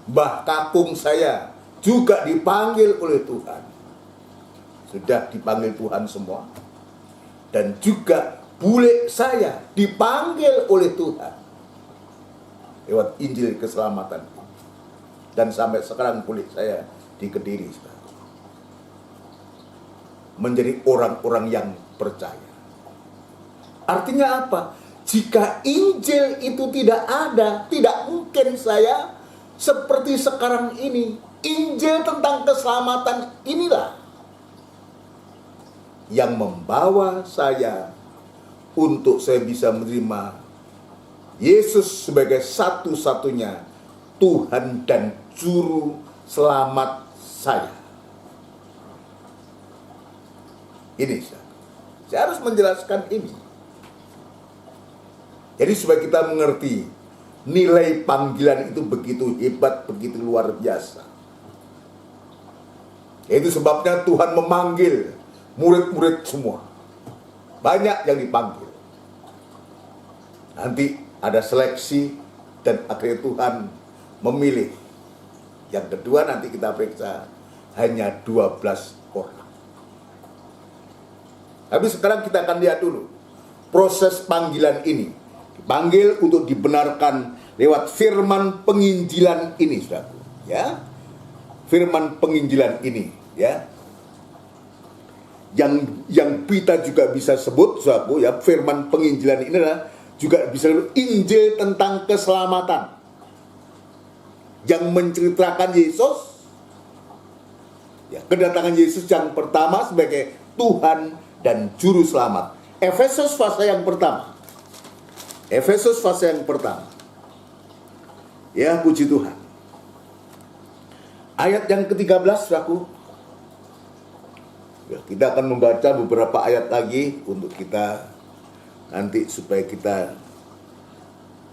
Mbah kakung saya juga dipanggil oleh Tuhan. Sudah dipanggil Tuhan semua. Dan juga bule saya dipanggil oleh Tuhan lewat Injil keselamatan. Dan sampai sekarang bule saya di Kediri, menjadi orang-orang yang percaya. Artinya apa? Jika Injil itu tidak ada, tidak mungkin saya seperti sekarang ini. Injil tentang keselamatan inilah yang membawa saya untuk saya bisa menerima Yesus sebagai satu-satunya Tuhan dan Juru Selamat saya. Ini saya harus menjelaskan ini. Jadi supaya kita mengerti nilai panggilan itu begitu hebat, begitu luar biasa. Itu sebabnya Tuhan memanggil murid-murid semua. Banyak yang dipanggil. Nanti ada seleksi dan akhirnya Tuhan memilih. Yang kedua nanti kita periksa hanya 12 orang. Tapi sekarang kita akan lihat dulu proses panggilan ini. Dipanggil untuk dibenarkan lewat firman penginjilan ini, saudaraku. Ya, firman penginjilan ini, ya. Yang kita juga bisa sebut, saudaraku, ya, firman penginjilan ini adalah juga bisa Injil tentang keselamatan yang menceritakan Yesus, ya, kedatangan Yesus yang pertama sebagai Tuhan dan Juru Selamat. Efesus pasal yang pertama. Efesus pasal yang pertama. Ya, puji Tuhan. Ayat yang ke-13, saudaraku. Ya, kita akan membaca beberapa ayat lagi untuk kita nanti supaya kita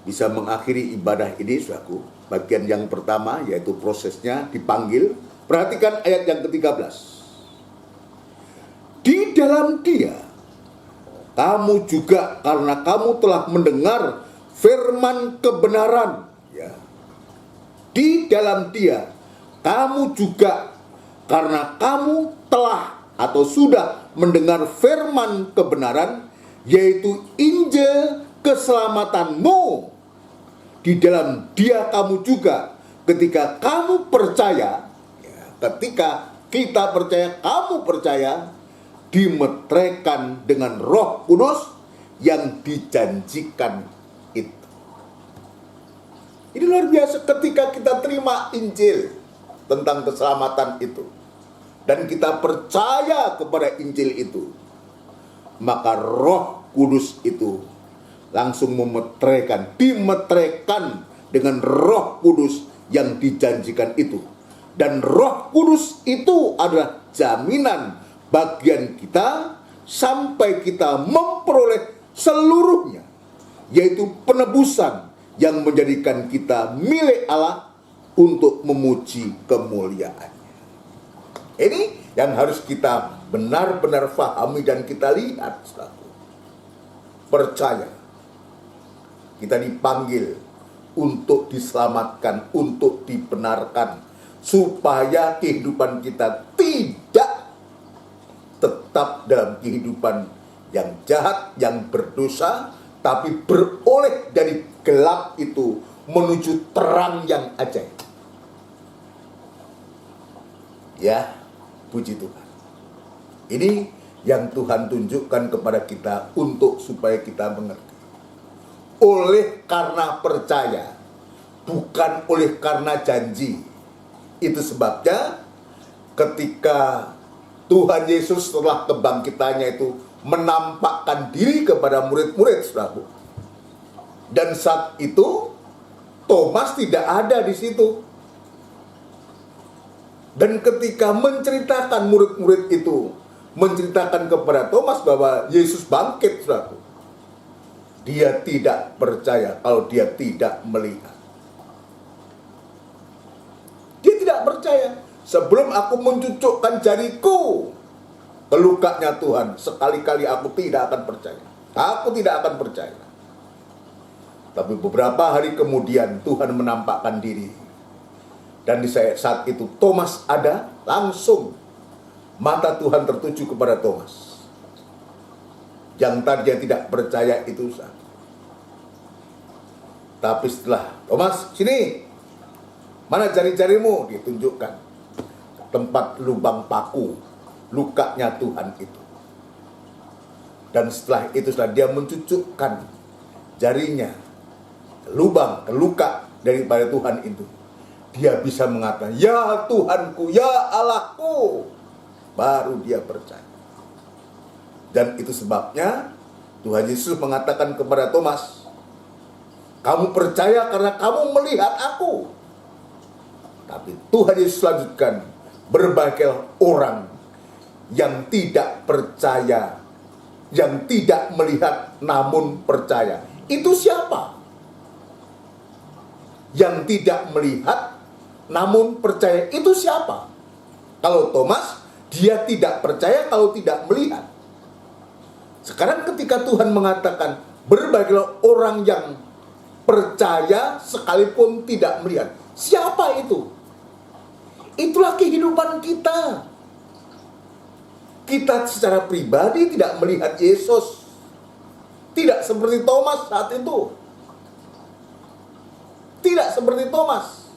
bisa mengakhiri ibadah ini, saudaraku. Bagian yang pertama yaitu prosesnya dipanggil. Perhatikan ayat yang ke-13. Di dalam Dia, kamu juga karena kamu telah mendengar firman kebenaran. Ya. Di dalam Dia, kamu juga karena kamu telah atau sudah mendengar firman kebenaran, yaitu Injil keselamatanmu. Di dalam Dia kamu juga, ketika kamu percaya, ya, ketika kita percaya, kamu percaya, dimeteraikan dengan Roh Kudus yang dijanjikan itu. Ini luar biasa ketika kita terima Injil tentang keselamatan itu, dan kita percaya kepada Injil itu, maka Roh Kudus itu langsung dimeteraikan dengan Roh Kudus yang dijanjikan itu. Dan Roh Kudus itu adalah jaminan bagian kita sampai kita memperoleh seluruhnya, yaitu penebusan yang menjadikan kita milik Allah untuk memuji kemuliaannya. Ini yang harus kita benar-benar pahami dan kita lihat. Percaya, kita dipanggil untuk diselamatkan, untuk dibenarkan, supaya kehidupan kita tidak tetap dalam kehidupan yang jahat, yang berdosa, tapi beroleh dari gelap itu menuju terang yang ajaib. Ya, puji Tuhan. Ini yang Tuhan tunjukkan kepada kita untuk supaya kita mengerti. Oleh karena percaya, bukan oleh karena janji. Itu sebabnya ketika Tuhan Yesus setelah kebangkitannya itu menampakkan diri kepada murid-murid, saudaraku. Dan saat itu Thomas tidak ada di situ. Dan ketika menceritakan murid-murid itu, menceritakan kepada Thomas bahwa Yesus bangkit, saudaraku, dia tidak percaya kalau dia tidak melihat. Dia tidak percaya. Sebelum aku mencucukkan jariku ke lukanya Tuhan, sekali-kali aku tidak akan percaya. Aku tidak akan percaya. Tapi beberapa hari kemudian Tuhan menampakkan diri. Dan di saat itu Thomas ada, langsung mata Tuhan tertuju kepada Thomas. Yang tadi dia tidak percaya itu sah. Tapi setelah, Thomas, sini. Mana jari-jarimu? Ditunjukkan tempat lubang paku lukanya Tuhan itu. Dan setelah itu dia mencucukkan jarinya ke lubang, ke luka daripada Tuhan itu. Dia bisa mengatakan, ya Tuhanku, ya Allahku. Baru dia percaya. Dan itu sebabnya Tuhan Yesus mengatakan kepada Thomas, kamu percaya karena kamu melihat aku. Tapi Tuhan Yesus lanjutkan, berbahagialah orang yang tidak percaya, yang tidak melihat namun percaya. Itu siapa? Yang tidak melihat namun percaya itu siapa? Kalau Thomas, dia tidak percaya kalau tidak melihat. Sekarang ketika Tuhan mengatakan, berbahagialah orang yang percaya sekalipun tidak melihat. Siapa itu? Itulah kehidupan kita. Kita secara pribadi tidak melihat Yesus. Tidak seperti Thomas saat itu. Tidak seperti Thomas.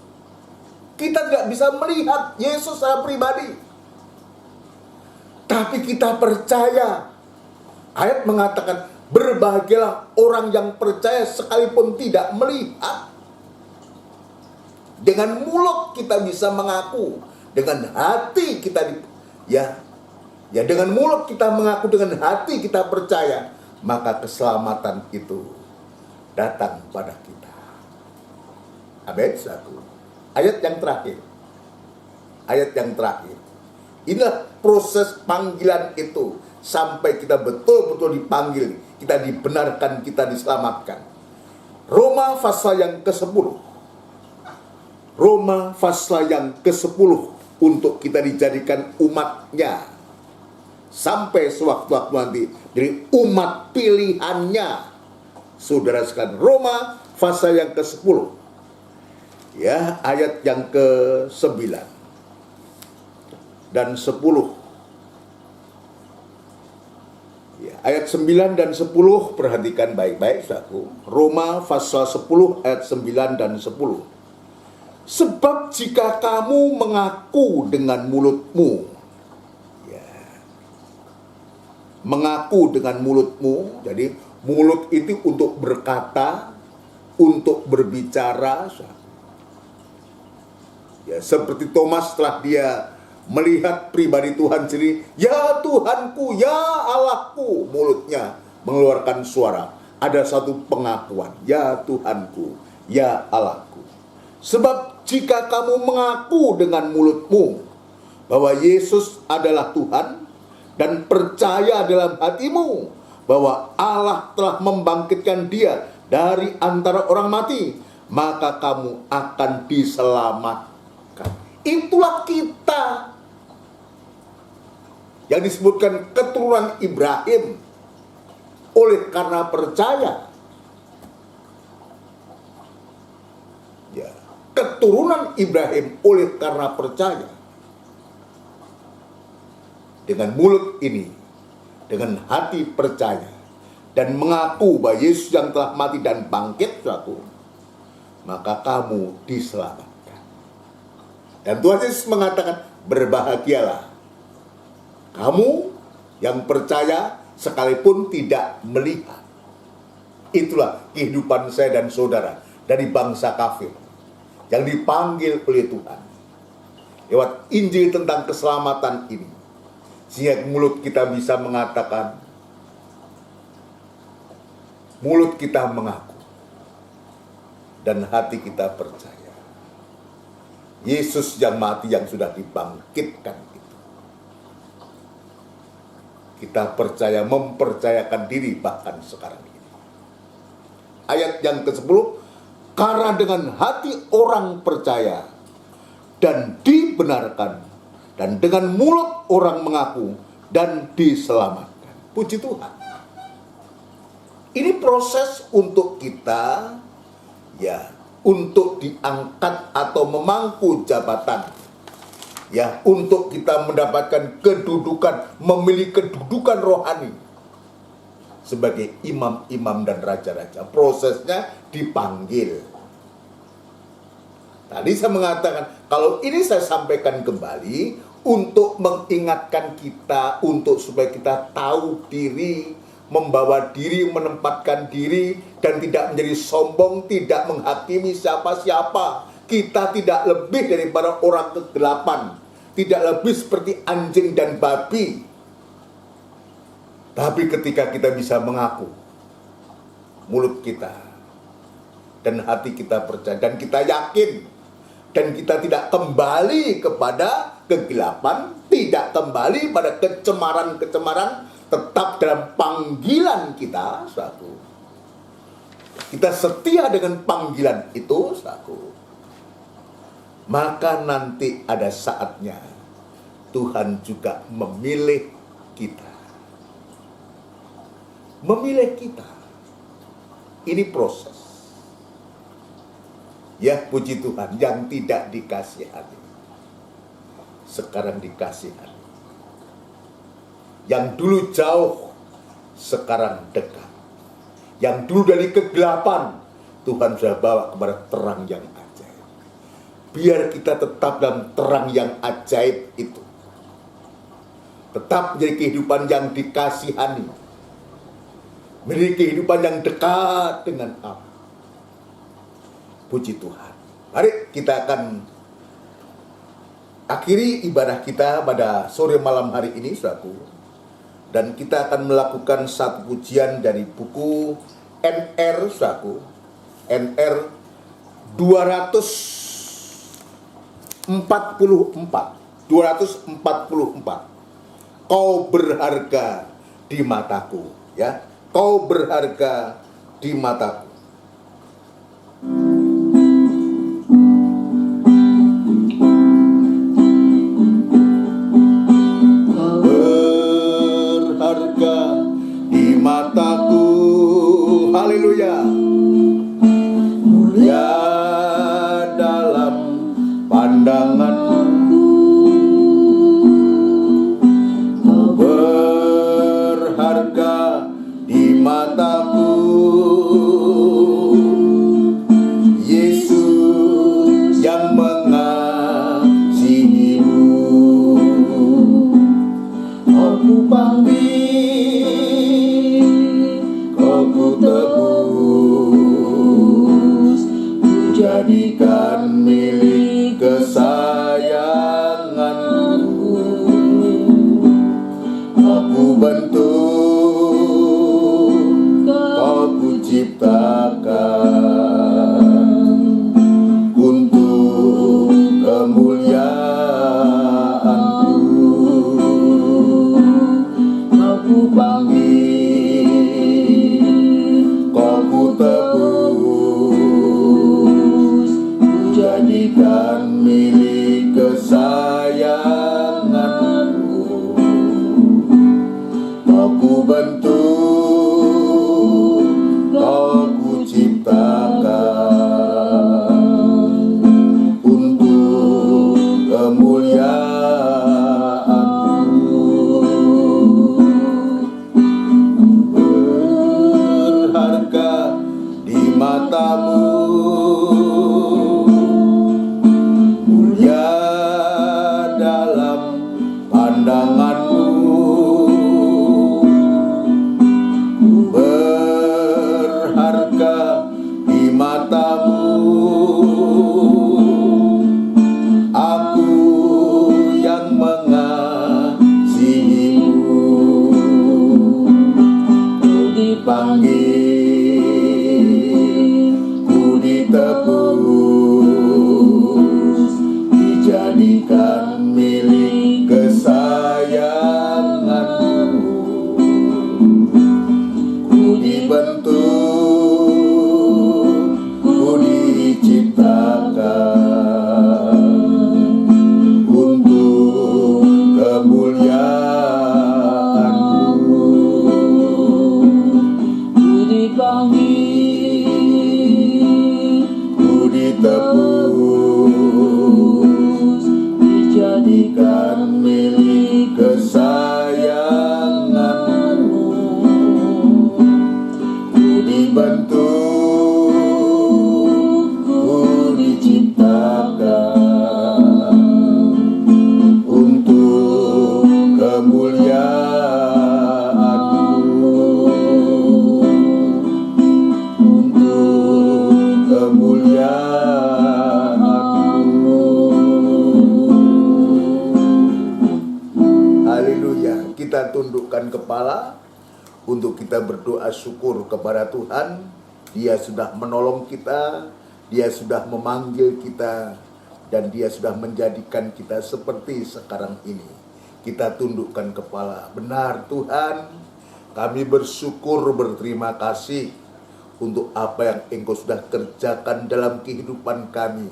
Kita tidak bisa melihat Yesus secara pribadi. Tapi kita percaya. Ayat mengatakan, berbahagialah orang yang percaya sekalipun tidak melihat. Dengan mulut kita bisa mengaku, dengan hati kita dengan mulut kita mengaku, dengan hati kita percaya, maka keselamatan itu datang pada kita. Amin. Ayat yang terakhir. Ayat yang terakhir. Inilah proses panggilan itu sampai kita betul-betul dipanggil, kita dibenarkan, kita diselamatkan. Roma pasal yang ke-10. Roma pasal yang ke-10 untuk kita dijadikan umatnya. sampai sewaktu-waktu nanti dari umat pilihannya. Saudara sekalian, Roma pasal yang ke-10 ya, ayat yang ke-9 dan 10 ya, ayat 9 dan 10 perhatikan baik-baik saudaraku. Roma pasal 10 ayat 9 dan 10. Sebab jika kamu mengaku dengan mulutmu, mengaku dengan mulutmu, jadi mulut itu untuk berkata, untuk berbicara. Ya, seperti Thomas setelah dia melihat pribadi Tuhan sendiri, ya Tuhanku, ya Allahku, mulutnya mengeluarkan suara. Ada satu pengakuan, ya Tuhanku, ya Allahku. Sebab jika kamu mengaku dengan mulutmu bahwa Yesus adalah Tuhan, dan percaya dalam hatimu bahwa Allah telah membangkitkan dia dari antara orang mati, maka kamu akan diselamatkan. Itulah kita yang disebutkan keturunan Ibrahim oleh karena percaya. Ya, keturunan Ibrahim oleh karena percaya. Dengan mulut ini, dengan hati percaya, dan mengaku bahwa Yesus yang telah mati dan bangkit suatu, maka kamu diselamatkan. Dan Tuhan Yesus mengatakan, berbahagialah kamu yang percaya sekalipun tidak melihat. Itulah kehidupan saya dan saudara dari bangsa kafir yang dipanggil oleh Tuhan lewat Injil tentang keselamatan ini. Sehingga mulut kita bisa mengatakan, mulut kita mengaku, dan hati kita percaya. Yesus yang mati yang sudah dibangkitkan itu. Kita percaya, mempercayakan diri bahkan sekarang ini. Ayat yang ke-10, karena dengan hati orang percaya dan dibenarkan, dan dengan mulut orang mengaku dan diselamatkan. Puji Tuhan. Ini proses untuk kita, ya, untuk diangkat atau memangku jabatan. Ya, untuk kita mendapatkan kedudukan, memiliki kedudukan rohani sebagai imam-imam dan raja-raja. Prosesnya dipanggil. Tadi saya mengatakan, kalau ini saya sampaikan kembali untuk mengingatkan kita, untuk supaya kita tahu diri, membawa diri, menempatkan diri, dan tidak menjadi sombong, tidak menghakimi siapa-siapa. Kita tidak lebih daripada orang kegelapan, tidak lebih seperti anjing dan babi. Tapi ketika kita bisa mengaku, mulut kita dan hati kita percaya, dan kita yakin, dan kita tidak kembali kepada kegelapan, tidak kembali pada kecemaran-kecemaran, tetap dalam panggilan kita, saudaraku. Kita setia dengan panggilan itu, saudaraku. Maka nanti ada saatnya Tuhan juga memilih kita. Memilih kita. Ini proses. Ya, puji Tuhan, yang tidak dikasihani sekarang dikasihani. Yang dulu jauh sekarang dekat. Yang dulu dari kegelapan Tuhan sudah bawa kepada terang yang ajaib. Biar kita tetap dalam terang yang ajaib itu. Tetap menjadi kehidupan yang dikasihani. Menjadi kehidupan yang dekat dengan Allah. Puji Tuhan. Mari kita akan akhiri ibadah kita pada sore malam hari ini, saudaraku. Dan kita akan melakukan satu pujian dari buku NR, saudaraku. NR 244. Kau berharga di mataku, ya. Kau berharga di mataku. Haleluya. Mulia dalam pandanganmu, Kau berharga di mataku. Yesus yang mengasihimu, Aku panggil, Aku tebus, Ku jadikan milik kesayanganku. Aku bentuk, Kau ku ciptakan untuk kemuliaanku. Aku panggil, Kau ku tebus, Ku jadikan milik kesayanganku. Aku bentuk, Kau ku ciptakan untuk kemuliaanmu. Berharga di matamu, mulia dalam pandanganmu. Berharga di matamu, Aku yang mengasihimu. Ku dipanggil, Ku ditebus, dijadikan milik kesayanganmu. Ku dibentuk, Ku diciptakan untuk kemuliaanmu. Ku dipanggil, Ku ditebus, dijadikan milik kesayanganmu. Ku dibentuk, Ku diciptakan untuk kemuliaanmu. Untuk kemuliaanmu. Haleluya. Kita tundukkan kepala untuk kita berdoa syukur kepada Tuhan. Dia sudah menolong kita, Dia sudah memanggil kita, dan Dia sudah menjadikan kita seperti sekarang ini. Kita tundukkan kepala. Benar Tuhan, kami bersyukur, berterima kasih untuk apa yang Engkau sudah kerjakan dalam kehidupan kami.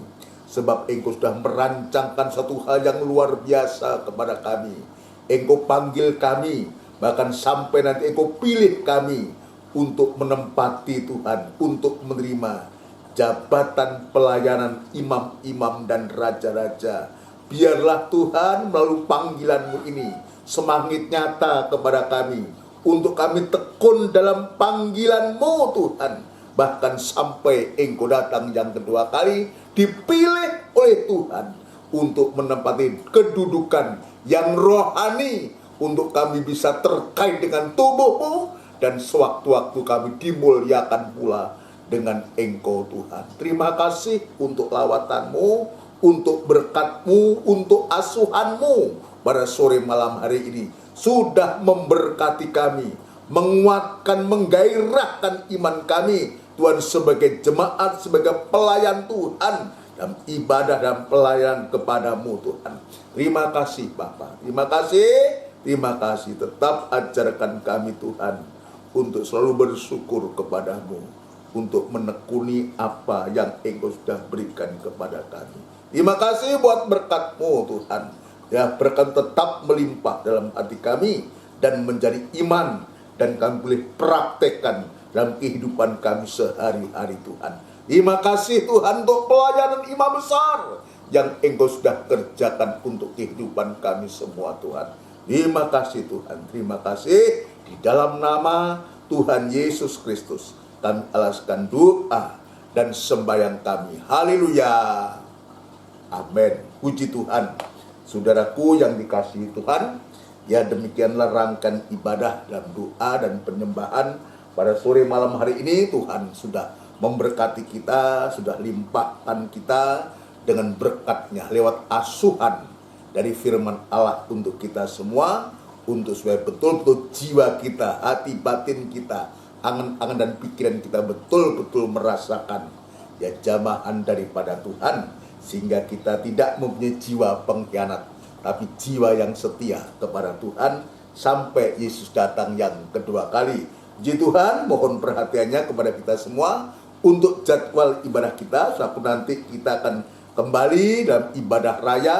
Sebab Engkau sudah merancangkan satu hal yang luar biasa kepada kami. Engkau panggil kami, bahkan sampai nanti Engkau pilih kami untuk menempati Tuhan, untuk menerima jabatan pelayanan imam-imam dan raja-raja. Biarlah Tuhan melalui panggilan-Mu ini semangat nyata kepada kami, untuk kami tekun dalam panggilan-Mu Tuhan. Bahkan sampai Engkau datang yang kedua kali, dipilih oleh Tuhan untuk menempati kedudukan yang rohani, untuk kami bisa terkait dengan tubuh-Mu, dan sewaktu-waktu kami dimuliakan pula dengan Engkau Tuhan. Terima kasih untuk lawatan-Mu, untuk berkat-Mu, untuk asuhan-Mu pada sore malam hari ini. Sudah memberkati kami, menguatkan, menggairahkan iman kami Tuhan, sebagai jemaat, sebagai pelayan Tuhan, dalam ibadah dan pelayanan kepadamu Tuhan. Terima kasih Bapa, terima kasih. Tetap ajarkan kami Tuhan untuk selalu bersyukur kepadamu, untuk menekuni apa yang Engkau sudah berikan kepada kami. Terima kasih buat berkat-Mu Tuhan. Ya, berkat tetap melimpah dalam hati kami dan menjadi iman, dan kami boleh praktekkan dalam kehidupan kami sehari-hari Tuhan. Terima kasih Tuhan untuk pelayanan imam besar yang Engkau sudah kerjakan untuk kehidupan kami semua Tuhan. Terima kasih Tuhan, terima kasih. Di dalam nama Tuhan Yesus Kristus kami alaskan doa dan sembahyang kami. Haleluya. Amin. Puji Tuhan. Saudaraku yang dikasihi Tuhan, ya demikianlah rangkaian ibadah dalam doa dan penyembahan pada sore malam hari ini. Tuhan sudah memberkati kita, sudah limpahkan kita dengan berkat-Nya lewat asuhan dari firman Allah untuk kita semua, untuk supaya betul-betul jiwa kita, hati batin kita, angan-angan dan pikiran kita betul-betul merasakan ya jamahan daripada Tuhan, sehingga kita tidak mempunyai jiwa pengkhianat, tapi jiwa yang setia kepada Tuhan sampai Yesus datang yang kedua kali. Puji Tuhan, mohon perhatiannya kepada kita semua untuk jadwal ibadah kita. Suatu nanti kita akan kembali dalam ibadah raya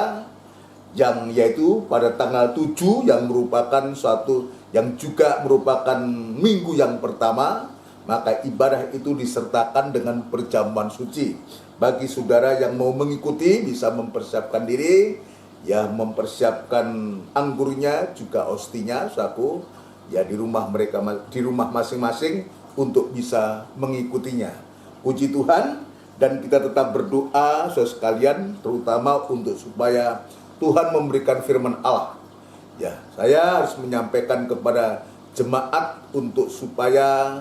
yang yaitu pada tanggal 7 yang merupakan suatu yang juga merupakan minggu yang pertama. Maka ibadah itu disertakan dengan perjamuan suci. Bagi saudara yang mau mengikuti bisa mempersiapkan diri, ya mempersiapkan anggurnya juga ostinya saku ya di rumah mereka, di rumah masing-masing untuk bisa mengikutinya. Puji Tuhan, dan kita tetap berdoa saudara sekalian, terutama untuk supaya Tuhan memberikan firman Allah. Ya, saya harus menyampaikan kepada jemaat untuk supaya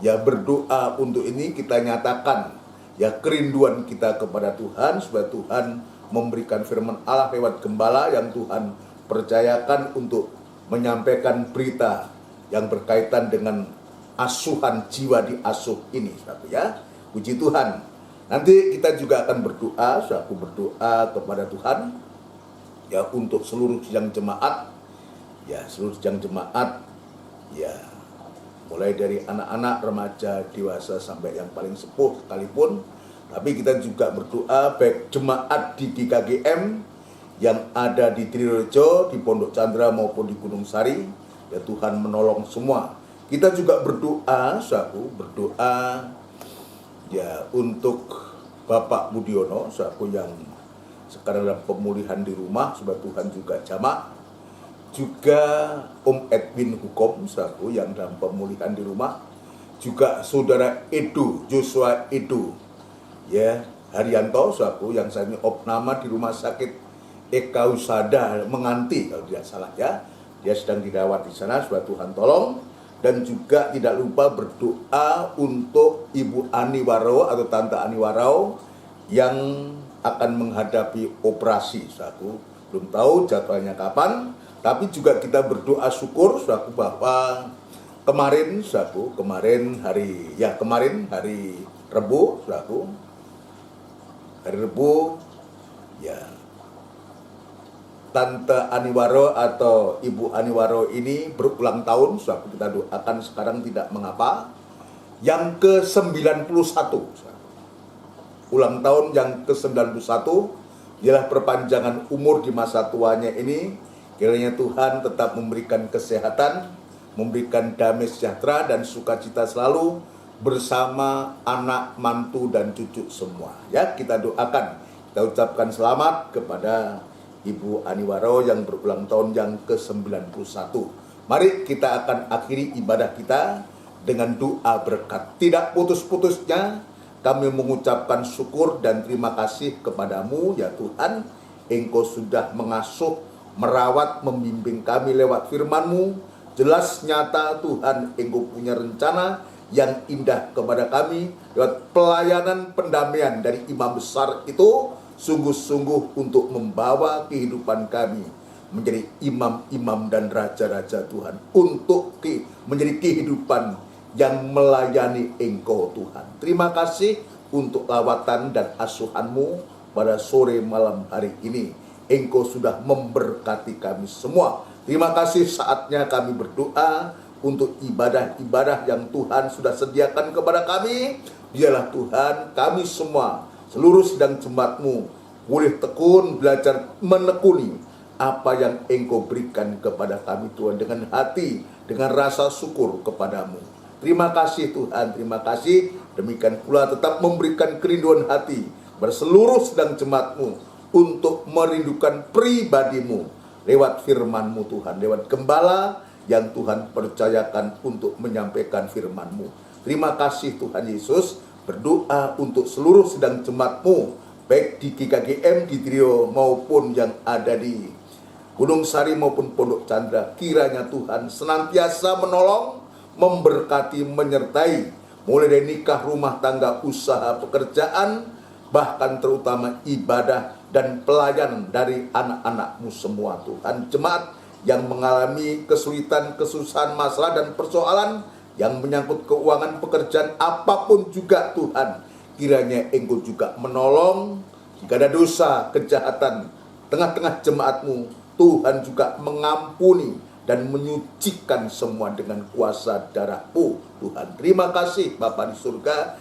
ya berdoa untuk ini, kita nyatakan ya kerinduan kita kepada Tuhan supaya Tuhan memberikan firman Allah lewat gembala yang Tuhan percayakan untuk menyampaikan berita yang berkaitan dengan asuhan jiwa diasuh ini, satu ya. Puji Tuhan. Nanti kita juga akan berdoa, aku berdoa kepada Tuhan ya untuk seluruh sidang jemaat, ya seluruh sidang jemaat, ya mulai dari anak-anak, remaja, dewasa sampai yang paling sepuh sekalipun. Tapi kita juga berdoa baik jemaat di GKGM yang ada di Trirejo, di Pondok Chandra maupun di Gunung Sari, ya Tuhan menolong semua. Kita juga berdoa, saku berdoa ya untuk Bapak Budiono, saku yang sekarang dalam pemulihan di rumah, supaya Tuhan juga jamah. Juga Om Edwin Hukom, saku yang dalam pemulihan di rumah. Juga Saudara Edu, Joshua Edu, ya Haryanto, saku yang saat ini opnama di rumah sakit Eka Husada Menganti kalau tidak salah ya. Dia sedang dirawat di sana, supaya Tuhan tolong. Dan juga tidak lupa berdoa untuk Ibu Ani Warau atau Tante Ani Warau yang akan menghadapi operasi. Aku belum tahu jadwalnya kapan, tapi juga kita berdoa syukur saku bahwa kemarin hari Rebu ya Tante Aniwaro atau Ibu Aniwaro ini berulang tahun, saku kita doakan sekarang tidak mengapa. Yang ke-91, ulang tahun yang ke-91 ialah perpanjangan umur di masa tuanya ini. Kiranya Tuhan tetap memberikan kesehatan, memberikan damai sejahtera dan sukacita selalu bersama anak, mantu dan cucu semua. Ya, kita doakan, kita ucapkan selamat kepada Ibu Aniwaro yang berulang tahun yang ke-91. Mari kita akan akhiri ibadah kita dengan doa berkat. Tidak putus-putusnya kami mengucapkan syukur dan terima kasih kepadamu ya Tuhan. Engkau sudah mengasuh, merawat, membimbing kami lewat firman-Mu. Jelas nyata Tuhan, Engkau punya rencana yang indah kepada kami lewat pelayanan pendamaian dari imam besar itu, sungguh-sungguh untuk membawa kehidupan kami menjadi imam-imam dan raja-raja Tuhan, untuk menjadi kehidupan yang melayani Engkau Tuhan. Terima kasih untuk lawatan dan asuhan-Mu pada sore malam hari ini. Engkau sudah memberkati kami semua. Terima kasih, saatnya kami berdoa untuk ibadah-ibadah yang Tuhan sudah sediakan kepada kami. Biarlah Tuhan kami semua, seluruh sidang jemaat-Mu, boleh tekun belajar menekuni apa yang Engkau berikan kepada kami Tuhan, dengan hati, dengan rasa syukur kepadamu. Terima kasih Tuhan, terima kasih. Demikian pula tetap memberikan kerinduan hati berseluruh sedang jemaat-Mu untuk merindukan pribadi-Mu lewat firman-Mu Tuhan, lewat gembala yang Tuhan percayakan untuk menyampaikan firman-Mu. Terima kasih Tuhan Yesus. Berdoa untuk seluruh sedang jemaat-Mu, baik di GKGM, di Trio, maupun yang ada di Gunung Sari maupun Pondok Chandra. Kiranya Tuhan senantiasa menolong, memberkati, menyertai, mulai dari nikah, rumah tangga, usaha, pekerjaan, bahkan terutama ibadah dan pelayanan dari anak-anak-Mu semua Tuhan. Jemaat yang mengalami kesulitan, kesusahan, masalah dan persoalan yang menyangkut keuangan, pekerjaan, apapun juga Tuhan, kiranya Engkau juga menolong. Jika ada dosa, kejahatan tengah-tengah jemaat-Mu, Tuhan juga mengampuni dan menyucikan semua dengan kuasa darah-Mu Tuhan. Terima kasih Bapa di surga.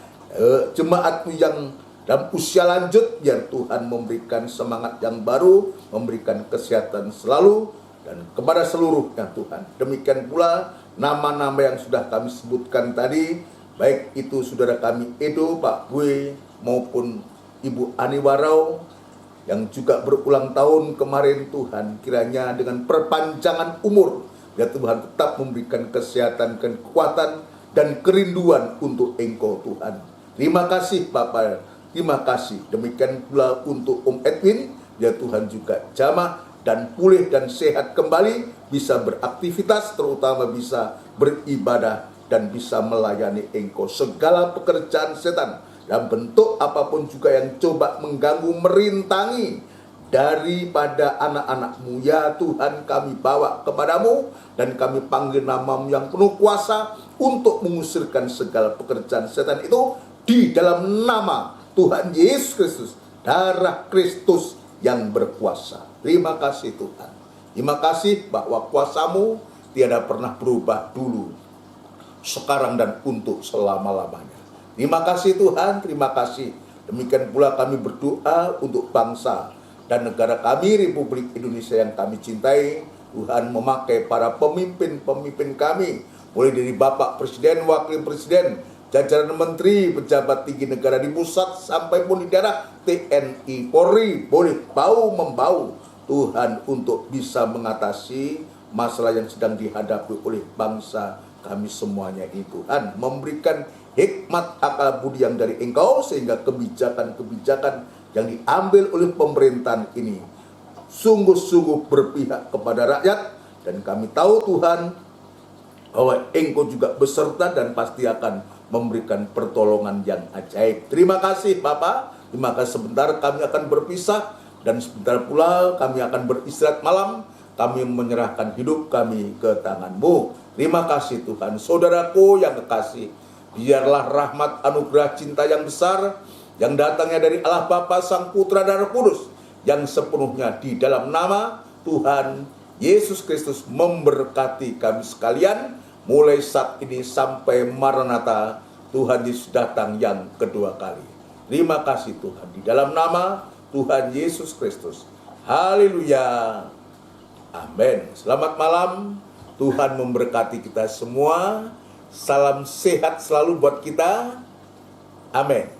Jemaat-Mu yang dalam usia lanjut, biar Tuhan memberikan semangat yang baru, memberikan kesehatan selalu, dan kepada seluruhnya Tuhan. Demikian pula nama-nama yang sudah kami sebutkan tadi, baik itu saudara kami Edo, Pak Bue, maupun Ibu Ani Warau, yang juga berulang tahun kemarin Tuhan, kiranya dengan perpanjangan umur, biar Tuhan tetap memberikan kesehatan, kekuatan, dan kerinduan untuk Engkau Tuhan. Terima kasih Bapak, terima kasih. Demikian pula untuk Om Edwin, biar Tuhan juga jamah dan pulih dan sehat kembali, bisa beraktivitas, terutama bisa beribadah dan bisa melayani Engkau. Segala pekerjaan setan dalam bentuk apapun juga yang coba mengganggu, merintangi daripada anak-anak-Mu, ya Tuhan, kami bawa kepadamu dan kami panggil nama-Mu yang penuh kuasa untuk mengusirkan segala pekerjaan setan itu di dalam nama Tuhan Yesus Kristus, darah Kristus yang berkuasa. Terima kasih Tuhan. Terima kasih bahwa kuasa-Mu tiada pernah berubah dulu, sekarang dan untuk selama-lamanya. Terima kasih Tuhan, terima kasih. Demikian pula kami berdoa untuk bangsa dan negara kami, Republik Indonesia yang kami cintai. Tuhan memakai para pemimpin-pemimpin kami, mulai dari Bapak Presiden, Wakil Presiden, jajaran menteri, pejabat tinggi negara di pusat sampai pun di daerah, TNI, Polri, boleh bau-membau Tuhan untuk bisa mengatasi masalah yang sedang dihadapi oleh bangsa kami semuanya ini. Tuhan memberikan hikmat akal budi yang dari Engkau, sehingga kebijakan-kebijakan yang diambil oleh pemerintahan ini sungguh-sungguh berpihak kepada rakyat. Dan kami tahu Tuhan bahwa Engkau juga beserta dan pasti akan memberikan pertolongan yang ajaib. Terima kasih Bapak. Terima kasih. Sebentar kami akan berpisah, dan sebentar pula kami akan beristirahat malam. Kami menyerahkan hidup kami ke tangan-Mu. Terima kasih Tuhan. Saudaraku yang kekasih, biarlah rahmat anugerah cinta yang besar yang datangnya dari Allah Bapa, Sang Putra dan Roh Kudus, yang sepenuhnya di dalam nama Tuhan Yesus Kristus memberkati kami sekalian, mulai saat ini sampai Maranatha, Tuhan Yesus datang yang kedua kali. Terima kasih Tuhan, di dalam nama Tuhan Yesus Kristus. Haleluya. Amin. Selamat malam. Tuhan memberkati kita semua. Salam sehat selalu buat kita. Amin.